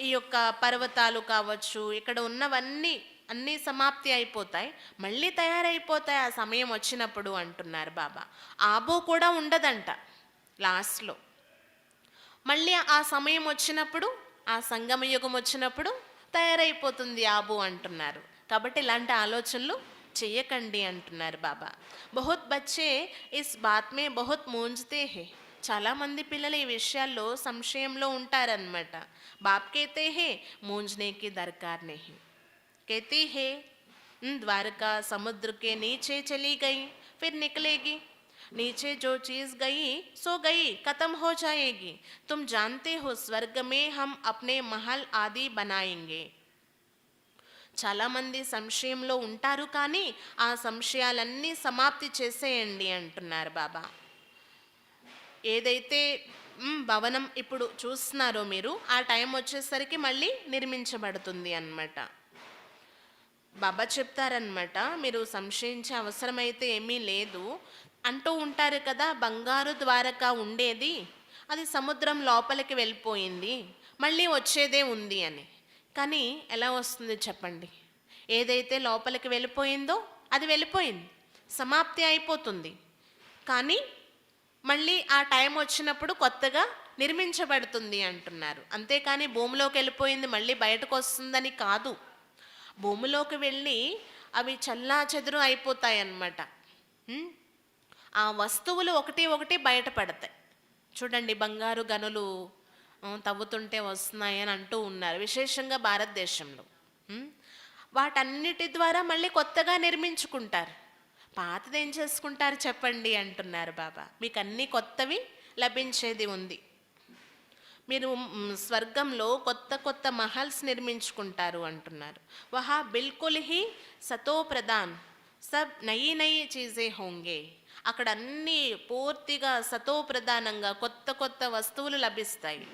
ఈ యొక్క పర్వతాలు కావచ్చు, ఇక్కడ ఉన్నవన్నీ అన్నీ సమాప్తి అయిపోతాయి, మళ్ళీ తయారైపోతాయి ఆ సమయం వచ్చినప్పుడు అంటున్నారు బాబా. ఆబో కూడా ఉండదంట లాస్ట్లో. మళ్ళీ ఆ సమయం వచ్చినప్పుడు, ఆ సంగమ యుగం వచ్చినప్పుడు తయారైపోతుంది ఆబో అంటున్నారు. కాబట్టి ఇలాంటి ఆలోచనలు చెయ్యకండి అంటున్నారు బాబా. బహుత్ బచ్చే ఇస్ బాత్ మే బహుత్ మూంజ్తే హే. చాలామంది పిల్లలు ఈ విషయాల్లో సంశయంలో ఉంటారనమాట. బాప్ కేతే హే మూంజ్నేకి దర్కార్ నెహీ. कहती है द्वारका समुद्र के नीचे चली गई फिर निकलेगी. नीचे जो चीज़ गई सो गई, खत्म हो जाएगी. तुम जानते हो स्वर्ग में हम अपने महल आदि बनाएंगे. చాలామంది సంశయంలో ఉంటారు, కానీ ఆ సంశయాలన్నీ సమాప్తి చేసేయండి అంటున్నారు బాబా. ఏదైతే భవనం ఇప్పుడు చూస్తున్నారో మీరు, ఆ టైం వచ్చేసరికి మళ్ళీ నిర్మించబడుతుంది అన్నమాట. బాబా చెప్తారనమాట, మీరు సంశయించే అవసరమైతే ఏమీ లేదు. అంటూ ఉంటారు కదా, బంగారు ద్వారక ఉండేది, అది సముద్రం లోపలికి వెళ్ళిపోయింది, మళ్ళీ వచ్చేదే ఉంది అని. కానీ ఎలా వస్తుంది చెప్పండి? ఏదైతే లోపలికి వెళ్ళిపోయిందో అది వెళ్ళిపోయింది, సమాప్తి అయిపోతుంది. కానీ మళ్ళీ ఆ టైం వచ్చినప్పుడు కొత్తగా నిర్మించబడుతుంది అంటున్నారు. అంతేకాని భూమిలోకి వెళ్ళిపోయింది మళ్ళీ బయటకు వస్తుందని కాదు. భూమిలోకి వెళ్ళి అవి చల్లా చెదురు అయిపోతాయి అన్నమాట. ఆ వస్తువులు ఒకటి ఒకటి బయటపడతాయి. చూడండి, బంగారు గనులు తవ్వుతుంటే వస్తున్నాయి అని అంటూ ఉన్నారు, విశేషంగా భారతదేశంలో. వాటన్నిటి ద్వారా మళ్ళీ కొత్తగా నిర్మించుకుంటారు. పాతది ఏం చేసుకుంటారు చెప్పండి అంటున్నారు బాబా. మీకు అన్నీ కొత్తవి లభించేది ఉంది. మీరు స్వర్గంలో కొత్త కొత్త మహల్స్ నిర్మించుకుంటారు అంటున్నారు. వహా బిల్కుల్ హీ సతో ప్రధాన్ సబ్ నయి నయి చీజే హోంగే. అక్కడ అన్నీ పూర్తిగా సతో ప్రధానంగా కొత్త కొత్త వస్తువులు లభిస్తాయి.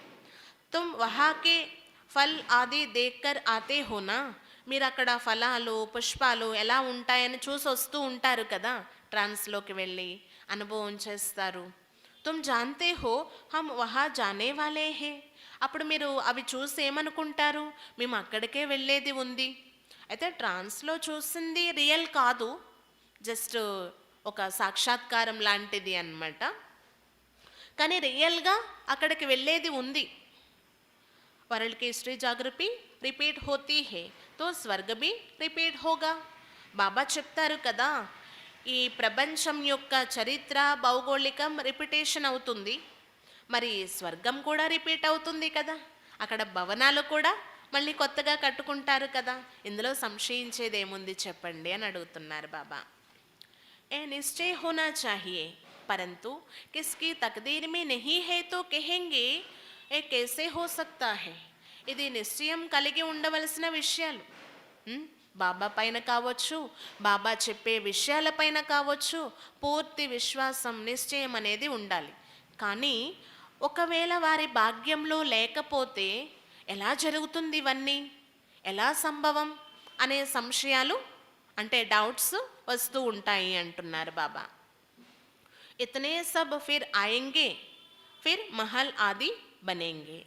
తుమ్ వహాకే ఫల్ ఆది దేక్కర్ ఆతే హోనా. మీరు అక్కడ ఫలాలు, పుష్పాలు ఎలా ఉంటాయని చూసి వస్తూ ఉంటారు కదా, ట్రాన్స్లోకి వెళ్ళి అనుభవం చేస్తారు. तुम जानते हो हम वहाँ जाने वाले हैं. అప్పుడు మీరు అవి చూసి ఏమనుకుంటారు? మేము అక్కడికే వెళ్ళేది ఉంది. అయితే ట్రాన్స్లో చూసింది రియల్ కాదు, జస్ట్ ఒక సాక్షాత్కారం లాంటిది అన్నమాట. కానీ రియల్గా అక్కడికి వెళ్ళేది ఉంది. వరల్డ్ की हिस्ट्री జాగ్రఫీ రిపీట్ होती है तो स्वर्ग भी रिपीट होगा. బాబా చెప్తారు కదా, ఈ ప్రపంచం యొక్క చరిత్ర భౌగోళికం రిపిటేషన్ అవుతుంది, మరి స్వర్గం కూడా రిపీట్ అవుతుంది కదా, అక్కడ భవనాలు కూడా మళ్ళీ కొత్తగా కట్టుకుంటారు కదా, ఇందులో సంశయించేది ఏముంది చెప్పండి అని అడుగుతున్నారు బాబా. ఏ నిశ్చय होना चाहिए परंतु किसकी तकदीर में नहीं है तो कहेंगे ఏ कैसे हो सकता है. ఇది నిశ్చయం కలిగి ఉండవలసిన విషయాలు. బాబా పైన కావచ్చు, బాబా చెప్పే విషయాలపైన కావచ్చు, పూర్తి విశ్వాసం నిశ్చయం అనేది ఉండాలి. కానీ ఒకవేళ వారి భాగ్యంలో లేకపోతే ఎలా జరుగుతుంది, ఇవన్నీ ఎలా సంభవం అనే సంశయాలు అంటే డౌట్స్ వస్తూ ఉంటాయి అంటున్నారు బాబా. ఇతనే సబ్ ఫిర్ ఆయేంగే ఫిర్ మహల్ ఆది బనేంగే.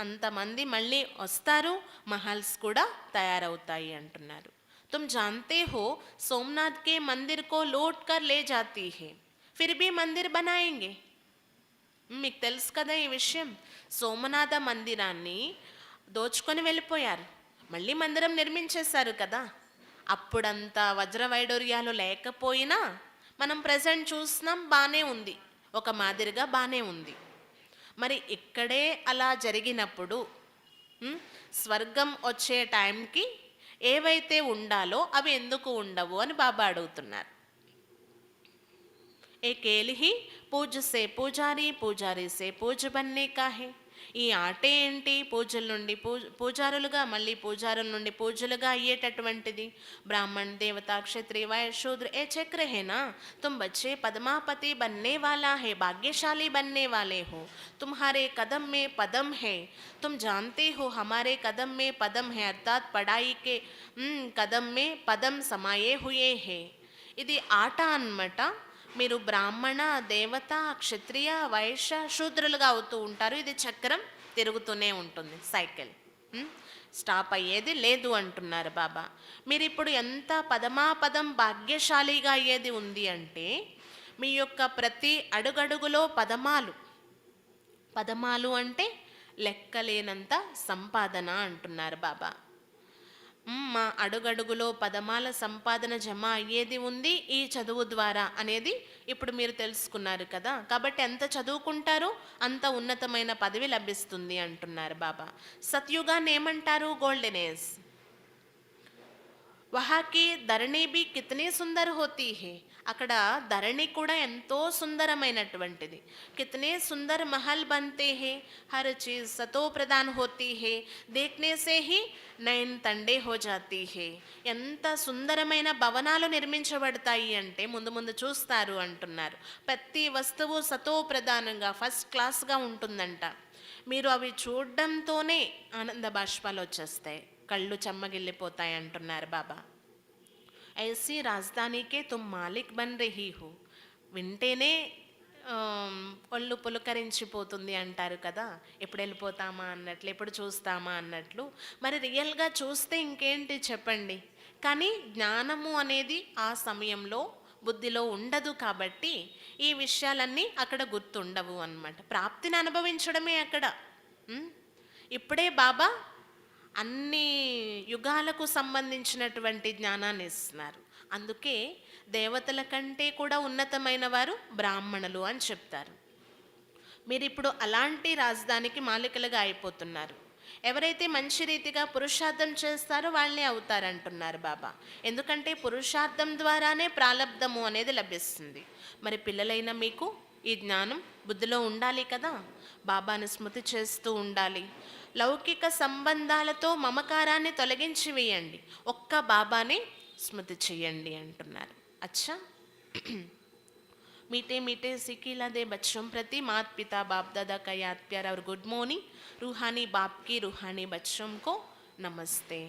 అంతమంది మళ్ళీ వస్తారు, మహల్స్ కూడా తయారవుతాయి అంటున్నారు. तुम जानते हो सोमनाथ के मंदिर को लौट कर ले जाती है फिर भी मंदिर बनाएंगे. మీకు తెలుసు కదా ఈ విషయం. సోమనాథ మందిరాన్ని దోచుకొని వెళ్ళిపోయారు, మళ్ళీ మందిరం నిర్మించేశారు కదా. అప్పుడంత వజ్ర వైడూర్యాలు లేకపోయినా మనం ప్రజెంట్ చూస్తున్నాం, బాగానే ఉంది, ఒక మాదిరిగా బాగానే ఉంది. మరి ఇక్కడే అలా జరిగినప్పుడు స్వర్గం వచ్చే టైంకి ఏవైతే ఉండాలో అవి ఎందుకు ఉండవు అని బాబా అడుగుతున్నారు. ఏకేలి హీ పూజ సే పూజారి, పూజారి సే పూజ బన్నే కా హే. ఈ ఆటే ఏంటి, పూజల నుండి పూజారులుగా, మళ్ళీ పూజారుల నుండి పూజలుగా అయ్యేటటువంటిది. బ్రాహ్మణ్, దేవత, క్షత్రియ, వైశ్య, శూద్ర ఏ చక్ర హేనా. तुम बच्चे पद्मापति बनने वाला है, भाग्यशाली बनने वाले हो, तुम्हारे कदम में पदम है. तुम जानते हो हमारे कदम में पदम है, अर्थात पढ़ाई के कदम में पदम समाये हुए है. ఇది ఆట అన్నమాట. మీరు బ్రాహ్మణ, దేవత, క్షత్రియ, వైశ్య, శూద్రులుగా అవుతూ ఉంటారు. ఇది చక్రం తిరుగుతూనే ఉంటుంది, సైకిల్, స్టాప్ అయ్యేది లేదు అంటున్నారు బాబా. మీరు ఇప్పుడు ఎంత పదమాపదం భాగ్యశాలిగా అయ్యేది ఉంది అంటే మీ యొక్క ప్రతి అడుగడుగులో పదమాలు, పదమాలు అంటే లెక్కలేనంత సంపాదన అంటున్నారు బాబా. మా అడుగడుగులో పదమాల సంపాదన జమ అయ్యేది ఉంది ఈ చదువు ద్వారా అనేది ఇప్పుడు మీరు తెలుసుకున్నారు కదా. కాబట్టి ఎంత చదువుకుంటారో అంత ఉన్నతమైన పదవి లభిస్తుంది అంటున్నారు బాబా. సత్యుగాన్ని ఏమంటారు, గోల్డెన్ ఏజ్. వహాకి ధరణి బి కితనీ సుందర్ హోతీ హే. అక్కడ ధరణి కూడా ఎంతో సుందరమైనటువంటిది. కితనే సుందర్ మహల్ బంతే హే, హర్ చీజ్ సతో ప్రధాన్ హోతీ హే, దేఖ్నే సే హీ నయన్ తండే హో జాతీ హే. ఎంత సుందరమైన భవనాలు నిర్మించబడతాయి అంటే ముందు ముందు చూస్తారు అంటున్నారు. ప్రతి వస్తువు సతో ప్రధానంగా ఫస్ట్ క్లాస్గా ఉంటుందంట. మీరు అవి చూడడంతోనే ఆనంద బాష్పాలు వచ్చేస్తాయి, కళ్ళు చెమ్మగిల్లిపోతాయి అంటున్నారు బాబా. ఐసీ రాజధానికే తుమ్ మాలిక్ బన్ రహీ హో. వింటేనే ఒళ్ళు పులకరించిపోతుంది అంటారు కదా, ఎప్పుడు వెళ్ళిపోతామా అన్నట్లు, ఎప్పుడు చూస్తామా అన్నట్లు. మరి రియల్గా చూస్తే ఇంకేంటి చెప్పండి. కానీ జ్ఞానము అనేది ఆ సమయంలో బుద్ధిలో ఉండదు కాబట్టి ఈ విషయాలన్నీ అక్కడ గుర్తుండవు అన్నమాట. ప్రాప్తిని అనుభవించడమే అక్కడ. ఇప్పుడే బాబా అన్ని యుగాలకు సంబంధించినటువంటి జ్ఞానాన్ని ఇస్తున్నారు. అందుకే దేవతల కంటే కూడా ఉన్నతమైన వారు బ్రాహ్మణులు అని చెప్తారు. మీరు ఇప్పుడు అలాంటి రాజధానికి మాలికలుగా అయిపోతున్నారు. ఎవరైతే మంచి రీతిగా పురుషార్థం చేస్తారో వాళ్ళే అవుతారంటున్నారు బాబా. ఎందుకంటే పురుషార్థం ద్వారానే ప్రాలబ్ధము అనేది లభిస్తుంది. మరి పిల్లలైన మీకు ఈ జ్ఞానం బుద్ధిలో ఉండాలి కదా, బాబాను స్మృతి చేస్తూ ఉండాలి. లౌకిక సంబంధాలతో మమకారాన్ని తొలగించి వేయండి, ఒక్క బాబానే స్మృతి చేయండి అంటున్నారు. అచ్చా, मीठे मीठे सिखिला दे बच्चों प्रति माता पिता बाप दादा का याद प्यार और गुड मॉर्निंग. रूहानी बाप की रूहानी बच्चों को नमस्ते.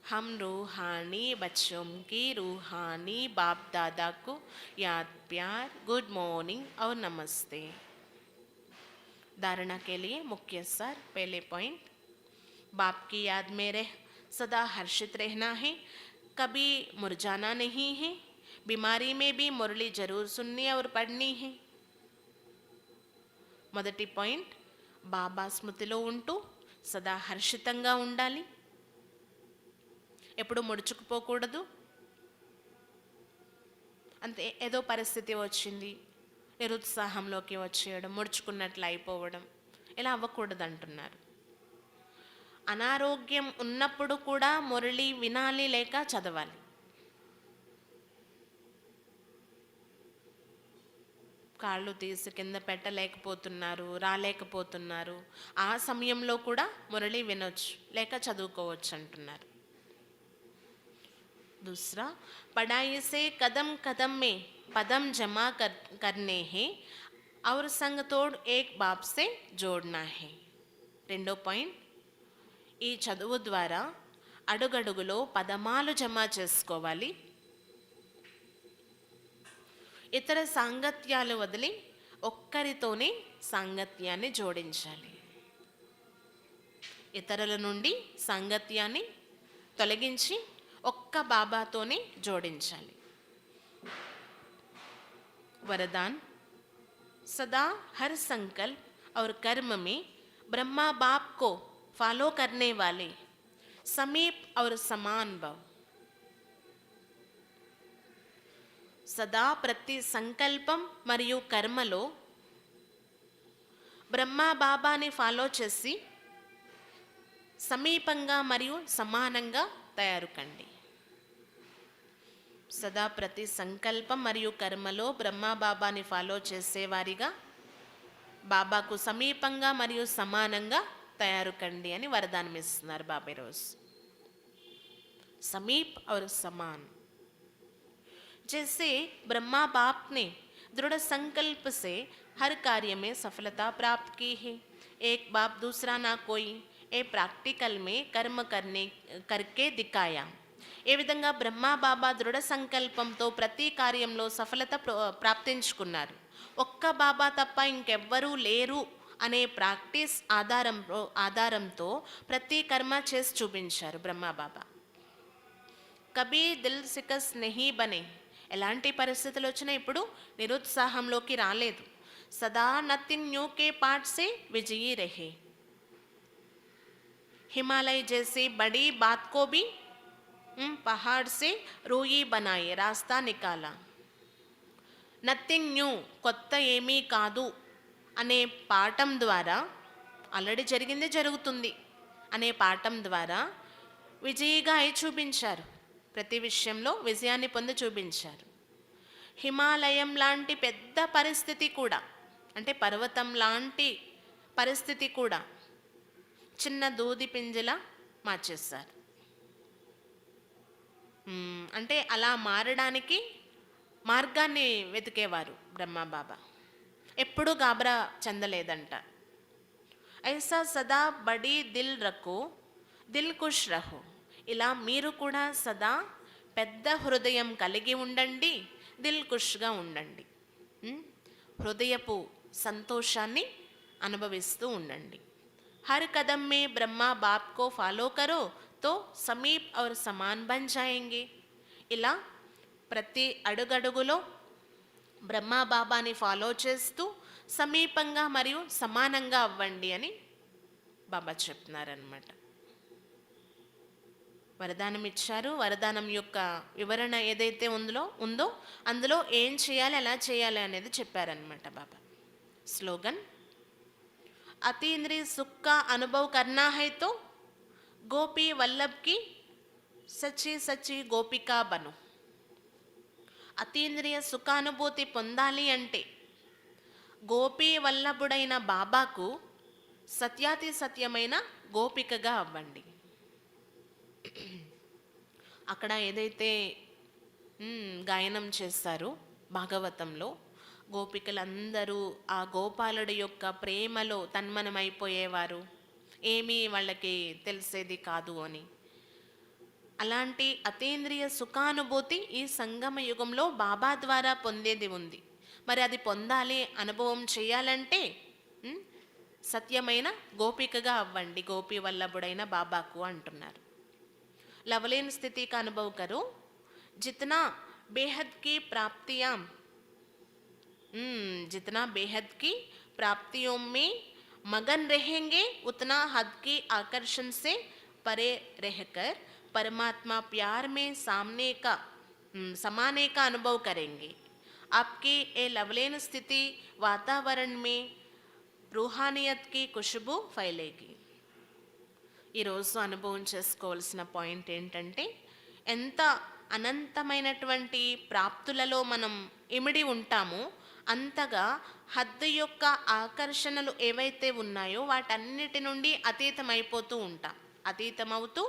हम रूहानी बच्चों की रूहानी बाप दादा को याद प्यार, गुड मॉर्निंग और नमस्ते. धारणा के लिए मुख्य सार. पहले पॉइंट, बाप की याद में रह सदा हर्षित रहना है, कभी मुरझाना नहीं है. बीमारी में भी मुरली जरूर सुननी और पढ़नी है. మొదటి పాయింట్, బాబా స్మృతిలో ఉంటూ సదా హర్షితంగా ఉండాలి, ఎప్పుడు ముడుచుకుపోకూడదు. అంతే, ఏదో పరిస్థితి వచ్చింది, నిరుత్సాహంలోకి వచ్చేయడం, ముడుచుకున్నట్లు అయిపోవడం, ఇలా అవ్వకూడదు అంటున్నారు. అనారోగ్యం ఉన్నప్పుడు కూడా మురళి వినాలి లేక చదవాలి. కాళ్ళు తీసి కింద పెట్టలేకపోతున్నారు, రాలేకపోతున్నారు, ఆ సమయంలో కూడా మురళి వినొచ్చు లేక చదువుకోవచ్చు అంటున్నారు. दूसरा, पढ़ाई से कदम कदम में पदम जमा करने हैं और संग तोड़ एक बाप से जोड़ना है. రెండో పాయింట్, ఈ చదువు ద్వారా అడుగడుగులో పదమాలు జమ చేసుకోవాలి, ఇతర సాంగత్యాలు వదిలి ఒక్కరితోనే సాంగత్యాన్ని జోడించాలి. ఇతరుల నుండి సాంగత్యాన్ని తొలగించి ఒక్క బాబాతోనే జోడించాలి. वरदान, सदा हर संकल्प और कर्म में ब्रह्मा बाप को फॉलो करने वाले समीप और समान भव. సదా ప్రతి సంకల్పం మరియు కర్మలో బ్రహ్మా బాబాని ఫాలో చేసి సమీపంగా మరియు సమానంగా తయారు కండి. సదా ప్రతి సంకల్పం మరియు కర్మలో బ్రహ్మా బాబాని ఫాలో చేసేవారిగా బాబాకు సమీపంగా మరియు సమానంగా తయారు కండి అని వరదానం ఇస్తున్నారు బాబా రోజు. సమీప్ और समान. जैसे ब्रह्मा बाप ने दृढ़ संकल्प से हर कार्य में सफलता प्राप्त की है, एक बाप दूसरा ना कोई, ये प्रैक्टिकल में कर्म करके दिखाया. ఏ విధంగా బ్రహ్మా బాబా దృఢ సంకల్పంతో ప్రతి కార్యంలో సఫలత ప్రాప్తించుకున్నారు. ఒక్క బాబా తప్ప ఇంకెవ్వరూ లేరు అనే ప్రాక్టీస్ ఆధారంతో ప్రతి కర్మ చేసి చూపించారు బ్రహ్మా బాబా. కభీ దిల్ సికస్ నహీ బనే, ఎలాంటి పరిస్థితులు వచ్చినా ఇప్పుడు నిరుత్సాహంలోకి రాలేదు. సదా నథింగ్ న్యూ కే పార్ట్ సే విజయీ రహే. హిమాలయ జైసి బड़ी बात को भी पहाड़ से रोई बनाए रास्ता निकाला. నథింగ్ న్యూ, కొత్త ఏమీ కాదు అనే పాఠం ద్వారా, ఆల్రెడీ జరిగిందే జరుగుతుంది అనే పాఠం ద్వారా విజయిగా అయి చూపించారు. ప్రతి విషయంలో విజయాన్ని పొంది చూపించారు. హిమాలయం లాంటి పెద్ద పరిస్థితి కూడా, అంటే పర్వతం లాంటి పరిస్థితి కూడా చిన్న దూది పింజలా మార్చేస్తారు. అంటే అలా మారడానికి మార్గాన్ని వెతికేవారు బ్రహ్మా బాబా. ఎప్పుడూ గాబరా చెందలేదంట. ఐసా సదా బడి దిల్ రఖో, దిల్ ఖుష్ రహో. ఇలా మీరు కూడా సదా పెద్ద హృదయం కలిగి ఉండండి, దిల్ ఖుష్గా ఉండండి, హృదయపు సంతోషాన్ని అనుభవిస్తూ ఉండండి. हर कदम में ब्रह्मा बाप को फॉलो करो तो समीप और समान बन जाएंगे. ఇలా ప్రతి అడుగడుగులో బ్రహ్మా బాబాని ఫాలో చేస్తూ సమీపంగా మరియు సమానంగా అవ్వండి అని బాబా చెప్తున్నారనమాట. వరదానం ఇచ్చారు. వరదానం యొక్క వివరణ ఏదైతే ఉందో అందులో ఏం చేయాలి, ఎలా చేయాలి అనేది చెప్పారనమాట బాబా. స్లోగన్, अतीन्द्रिय सुख का अनुभव करना है तो गोपी वल्लभ की सच्ची सच्ची गोपिका बनो. అతీంద్రియ సుఖానుభూతి పొందాలి అంటే గోపీ వల్లభుడైన బాబాకు సత్యాతి సత్యమైన గోపికగా అవ్వండి. అక్కడ ఏదైతే గాయనం చేస్తారో భాగవతంలో, గోపికలందరూ ఆ గోపాలుడి యొక్క ప్రేమలో తన్మనమైపోయేవారు, ఏమీ వాళ్ళకి తెలిసేది కాదు అని. అలాంటి అతీంద్రియ సుఖానుభూతి ఈ సంగమ యుగంలో బాబా ద్వారా పొందేది ఉంది. మరి అది పొందాలి, అనుభవం చేయాలంటే సత్యమైన గోపికగా అవ్వండి, గోపి వల్లభుడైన బాబాకు అంటున్నారు. లవలేని స్థితి కా అనుభవ్ కరో, జితనా బేహద్ కి ప్రాప్తియాं जितना बेहद की प्राप्तियों में मगन रहेंगे उतना हद की आकर्षण से परे रहकर परमात्मा प्यार में समाने का अनुभव करेंगे. आपकी ये लवलीन स्थिति वातावरण में रूहानियत की खुशबू फैलेगी. ఈరోజు అనుభవం చేసుకోవాల్సిన పాయింట్ ఏంటంటే, ఎంత అనంతమైనటువంటి ప్రాప్తులలో మనం ఇమిడి ఉంటామో అంతగా హద్దు యొక్క ఆకర్షణలు ఏవైతే ఉన్నాయో వాటన్నిటి నుండి అతీతమైపోతూ ఉంటాం. అతీతమవుతూ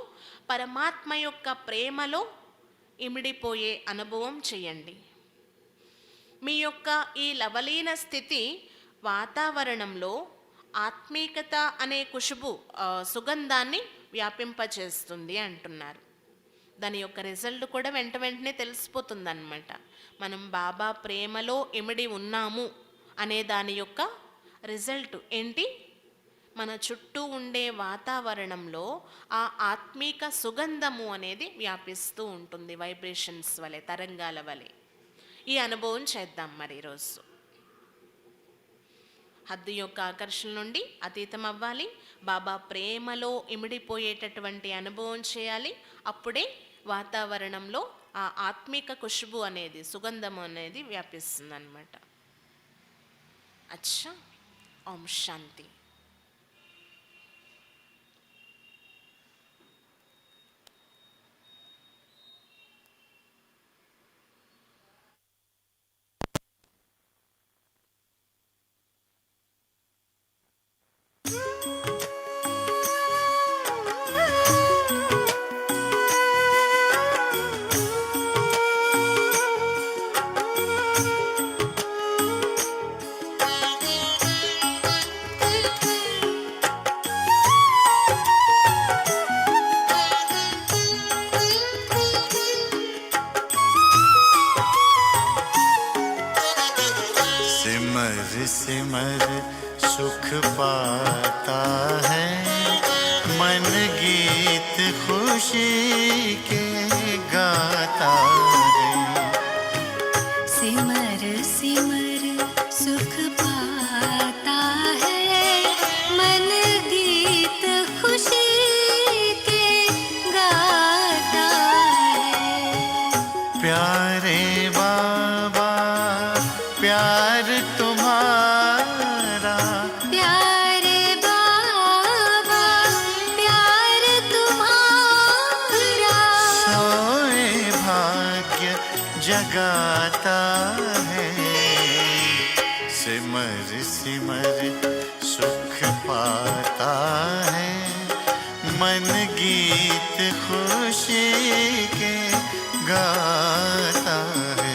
పరమాత్మ యొక్క ప్రేమలో ఇమిడిపోయే అనుభవం చేయండి. మీ యొక్క ఈ లవలీన స్థితి వాతావరణంలో ఆత్మీకత అనే సుగంధాన్ని వ్యాపింపచేస్తుంది అంటున్నారు. దాని యొక్క రిజల్ట్ కూడా వెంటనే తెలిసిపోతుందన్నమాట. మనం బాబా ప్రేమలో ఇమిడి ఉన్నాము అనే దాని యొక్క రిజల్ట్ ఏంటి? మన చుట్టూ ఉండే వాతావరణంలో ఆ ఆత్మీక సుగంధము అనేది వ్యాపిస్తూ ఉంటుంది, వైబ్రేషన్స్ వలె, తరంగాల వలె. ఈ అనుభవం చేద్దాం మరి ఈరోజు. హద్దు యొక్క ఆకర్షణ నుండి అతీతం అవ్వాలి, బాబా ప్రేమలో ఇమిడిపోయేటటువంటి అనుభవం చేయాలి. అప్పుడే వాతావరణంలో ఆ ఆత్మిక ఖుష్బు అనేది, సుగంధం అనేది వ్యాపిస్తుంది అన్నమాట. అచ్చా, ఓం శాంతి. सिमर सुख पाता है, मन गीत खुशी के गाता है. सिमर सिमर सुख पाता है, मन गीत खुशी के गाता है. प्यारे बाबा प्यार तुम्हारा, प्यारे बाबा प्यार तुम्हारा, सोए भाग्य जगाता है. सिमर सिमर सुख पाता है, मन गीत खुशी के गाता है.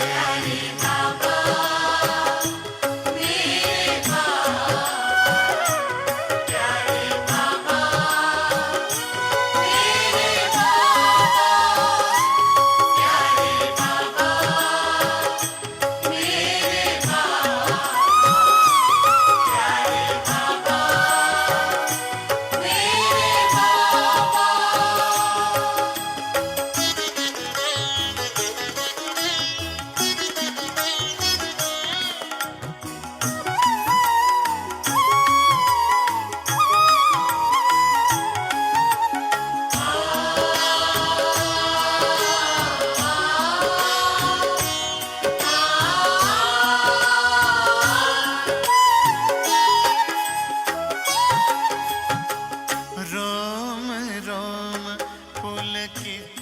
रोम रोम पुलकित